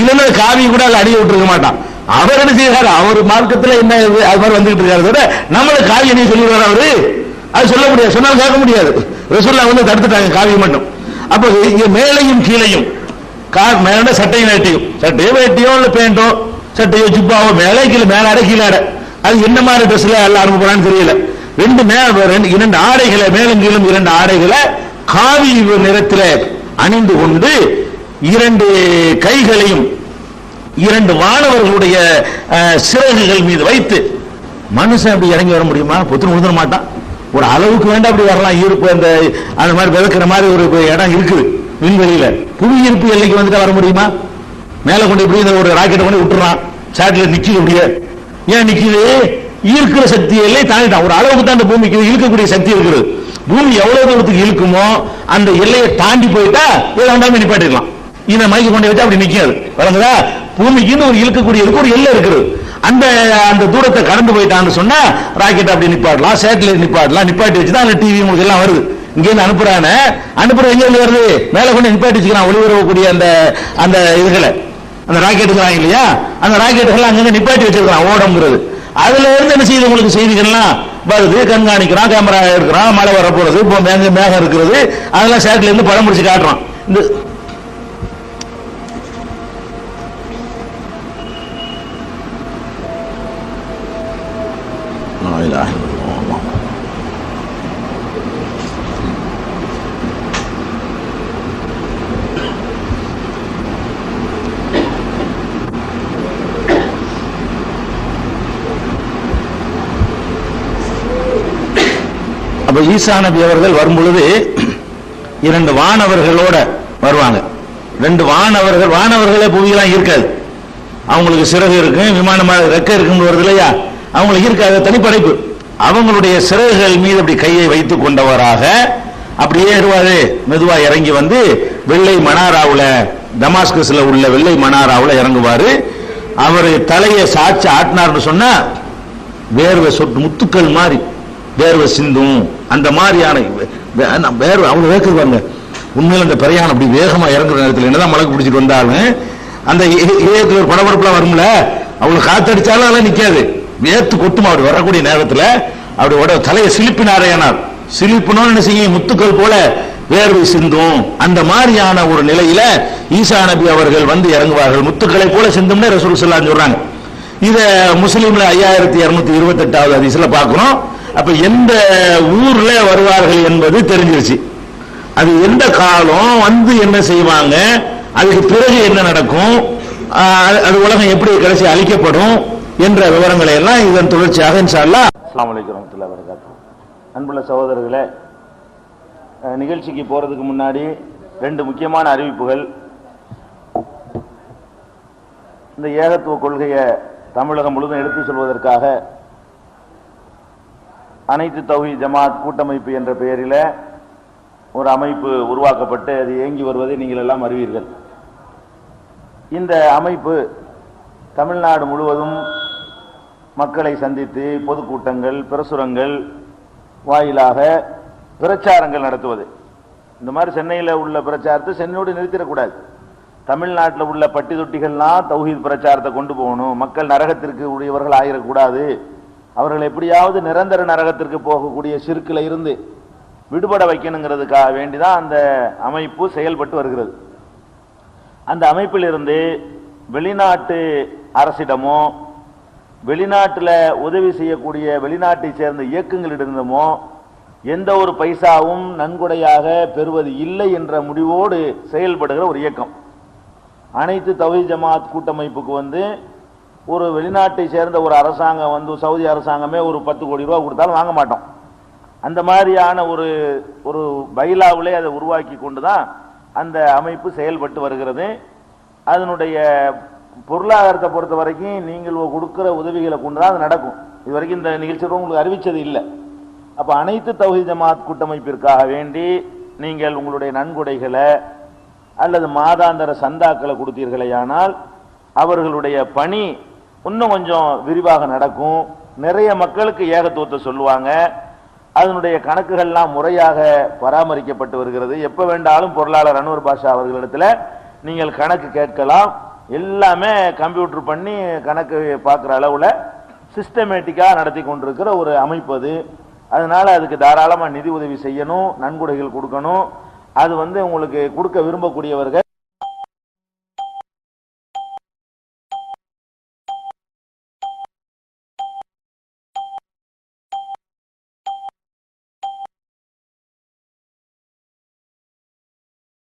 இல்லைன்னா காவி கூட அதை அணிய விட்டுருக்க மாட்டான். அவர் என்ன செய்யறாரு, அவர் மார்க்கத்தில் என்ன அது மாதிரி வந்துகிட்டு இருக்காரு தவிர நம்மளுக்கு காவி அணிய சொல்லிடுறாரு அவரு. அது சொல்ல முடியாது, சொன்னால் கேட்க முடியாது. ரசூலுல்லாஹ் வந்து தடுத்துட்டாங்க காவி மட்டும். அப்ப இங்க மேலையும் கீழையும், மேல சட்டையும் வேட்டியும், சட்டையோ வேட்டியோ இல்ல பேண்டோ சட்டையோ ஜுப்பாவோ, மேலே கீழே, மேலாட கீழாட, அது என்ன மாதிரி ட்ரெஸ்ல எல்லாம் அனுப்புறான்னு தெரியல. இரண்டு ஆடைகளை, மேலும் கீழும் 2 ஆடைகளை காவி நிறத்தில் அணிந்து கொண்டு 2 கைகளையும் 2 வானவர்களுடைய சிறகுகள் மீது வைத்து, மனுஷன் அப்படி இறங்கி வர முடியுமா, பொத்துன்னு விழுந்துட மாட்டான். ஒரு அளவுக்கு வேண்டாம் அப்படி வரலாம். ஈர்ப்பு அந்த மாதிரி விளக்குற மாதிரி ஒரு இடம் இருக்குது விண்வெளியில. புவி ஈர்ப்பு எல்லைக்கு வந்துட்டு வர முடியுமா? மேல கொண்டு இப்படி ஒரு ராக்கெட்டை கொண்டு விட்டுறான், சேட்டலைட் நிக்குது. அப்படியே ஏன் நிக்குது, ஈர்க்கிற சக்தி எல்லை தாண்டிட்டான். ஒரு அளவுக்கு தான் அந்த பூமிக்கு இழுக்கக்கூடிய சக்தி இருக்குது. பூமி எவ்வளவு தூரத்துக்கு இழுக்குமோ அந்த எல்லையை தாண்டி போயிட்டா இதை வேண்டாம நிப்பாட்டிடலாம். இதை மைக்கு கொண்டு வச்சா அப்படி நிக்காது, வழங்குதா. பூமிக்குன்னு ஒரு இழுக்கக்கூடிய ஒரு எல்லை இருக்குது. அந்த தூரத்தை கடந்து போயிட்டான்னு சொன்னா ராக்கெட் அப்படி நிப்பாட்டலாம், சேட்டலைட் நிப்பாட்டலாம். நிப்பாட்டி வச்சுதான் அந்த டிவி உங்களுக்கு எல்லாம் வருது. இங்க இருந்து அனுப்புற எங்க வருது, மேல கொண்டு நிப்பாட்டி வச்சுக்கிறான். ஒளிபரப்பக்கூடிய அந்த இதுகளை, அந்த ராக்கெட்டுக்கிறாங்க இல்லையா, அந்த ராக்கெட்டுகள் அங்க நிப்பாட்டி வச்சிருக்கான் ஓடம்ங்கிறது. அதுல இருந்து என்ன செய்யுது, உங்களுக்கு செய்திகள்லாம் வருது, கண்காணிக்கிறான், கேமரா இருக்கிறான், மழை வரப்போறது, இப்போ மேகம் இருக்கிறது, அதெல்லாம் சேட்டில் இருந்து படம் முடிச்சு காட்டுறான். இந்த அப்ப ஈசா நபி அவர்கள் வரும் பொழுது 2 வானவர்களோட வருவாங்க. 2 வானவர்களே புவியெல்லாம் இருக்காது. அவங்களுக்கு சிறகு இருக்கு, விமானமாக ரெக்கை இருக்குன்னு வருது இல்லையா, அவங்களுக்கு இருக்காது, தனிப்படைப்பு. அவங்களுடைய சிறகுகள் மீது அப்படி கையை வைத்துக் கொண்டவராக அப்படியே இருவாரு. மெதுவா இறங்கி வந்து வெள்ளை மனாராவுல, டமாஸ்கஸ்ல உள்ள வெள்ளை மனாராவுல இறங்குவாரு. அவர் தலையை சாட்சி ஆட்டினார்னு சொன்னா வேர்வை சொட்டு முத்துக்கள் மாதிரி வேர்வை சிந்தும். அந்த மாதிரியான வேர்வை அவங்க வேர்க்குவாங்க. உண்மையில அந்த பிரயாணம் அப்படி வேகமா இறங்குற நேரத்தில் என்னதான் மலக்கு பிடிச்சிட்டு வந்தாலும் அந்த இதயத்தில் ஒரு படபடப்புலாம் வரும்ல, அவங்களுக்கு காத்தடிச்சாலும் அதெல்லாம் நிக்காது, வேர்த்து கொட்டுமா. அப்படி வரக்கூடிய நேரத்தில் அப்படி தலையை சிலிப்பினாரையானார். சிலிப்புனோன்னு என்ன செய்யும், முத்துக்கள் போல வேர்வை சிந்தும். அந்த மாதிரியான ஒரு நிலையில ஈசா நபி அவர்கள் வந்து இறங்குவார்கள். முத்துக்களை போல சிந்தும்னு ரசூல் ஸல்லல்லாஹு அலைஹி வஸல்லம் சொல்றாங்க. இத முஸ்லிம்ல 5228 ஹதீஸ்ல பார்க்கிறோம். அப்ப எந்த ஊர்ல வருவார்கள் என்பது தெரிஞ்சிருச்சு. அது எந்த காலம் வந்து என்ன செய்வாங்க, அதுக்கு பிறகு என்ன நடக்கும், அது உலகம் எப்படி கடைசி அழிக்கப்படும் என்ற விவரங்களை எல்லாம் இதன் தொடர்ச்சியாக இன்ஷா அல்லாஹ். அஸ்ஸலாமு அலைக்கும் வரஹ்மத்துல்லாஹி வபரகாத்துஹு. அன்புள்ள சகோதரர்களே, நிகழ்ச்சிக்கு போறதுக்கு முன்னாடி 2 முக்கியமான அறிவிப்புகள். இந்த ஏகத்துவ கொள்கையை தமிழகம் முழுவதும் எடுத்து சொல்வதற்காக அனைத்து தௌஹீத் ஜமாத் கூட்டமைப்பு என்ற பெயரில் ஒரு அமைப்பு உருவாக்கப்பட்டு அது இயங்கி வருவதை நீங்கள் எல்லாம் அறிவீர்கள். இந்த அமைப்பு தமிழ்நாடு முழுவதும் மக்களை சந்தித்து பொதுக்கூட்டங்கள், பிரசுரங்கள் வாயிலாக பிரச்சாரங்கள் நடத்துவது. இந்த மாதிரி சென்னையில் உள்ள பிரச்சாரத்தை சென்னையோடு நிறுத்திடக்கூடாது. தமிழ்நாட்டில் உள்ள பட்டி தொட்டிகள்லாம் தௌஹீத் பிரச்சாரத்தை கொண்டு போகணும். மக்கள் நரகத்திற்கு உரியவர்கள் ஆகிடக்கூடாது. அவர்கள் எப்படியாவது நிரந்தர நரகத்திற்கு போகக்கூடிய சிறுக்கில் இருந்து விடுபட வைக்கணுங்கிறதுக்காக வேண்டிதான் அந்த அமைப்பு செயல்பட்டு வருகிறது. அந்த அமைப்பிலிருந்து வெளிநாட்டு அரசிடமோ வெளிநாட்டில் உதவி செய்யக்கூடிய வெளிநாட்டை சேர்ந்த இயக்கங்களிடமோ எந்த ஒரு பைசாவும் நன்கொடையாக பெறுவது இல்லை என்ற முடிவோடு செயல்படுகிற ஒரு இயக்கம். அனைத்து தௌஹீத் ஜமாத் கூட்டமைப்புக்கு வந்து ஒரு வெளிநாட்டை சேர்ந்த ஒரு அரசாங்கம் வந்து சவுதி அரசாங்கமே ஒரு 10 கோடி ரூபா கொடுத்தாலும் வாங்க மாட்டோம். அந்த மாதிரியான ஒரு பைலாவிலே அதை உருவாக்கி கொண்டு தான் அந்த அமைப்பு செயல்பட்டு வருகிறது. அதனுடைய பொருளாதாரத்தை பொறுத்த வரைக்கும் நீங்கள் கொடுக்குற உதவிகளை கொண்டு தான் அது நடக்கும். இது வரைக்கும் இந்த நிகழ்ச்சியில் உங்களுக்கு அறிவித்தது இல்லை. அப்போ அனைத்து தௌஹீத் ஜமாத் கூட்டமைப்பிற்காக வேண்டி நீங்கள் உங்களுடைய நன்கொடைகளை அல்லது மாதாந்திர சந்தாக்களை கொடுத்தீர்களேயானால் அவர்களுடைய பணி இன்னும் கொஞ்சம் விரிவாக நடக்கும். நிறைய மக்களுக்கு ஏகத்துவத்தை சொல்லுவாங்க. அதனுடைய கணக்குகள்லாம் முறையாக பராமரிக்கப்பட்டு வருகிறது. எப்போ வேண்டாலும் பொருளாளர் அன்வர் பாஷா அவர்களிடத்தில் நீங்கள் கணக்கு கேட்கலாம். எல்லாமே கம்ப்யூட்டர் பண்ணி கணக்கு பார்க்குற அளவில் சிஸ்டமேட்டிக்காக நடத்தி கொண்டிருக்கிற ஒரு அமைப்பு அது. அதனால அதுக்கு தாராளமாக நிதி உதவி செய்யணும், நன்கொடைகள் கொடுக்கணும். அது வந்து உங்களுக்கு கொடுக்க விரும்பக்கூடியவர்கள்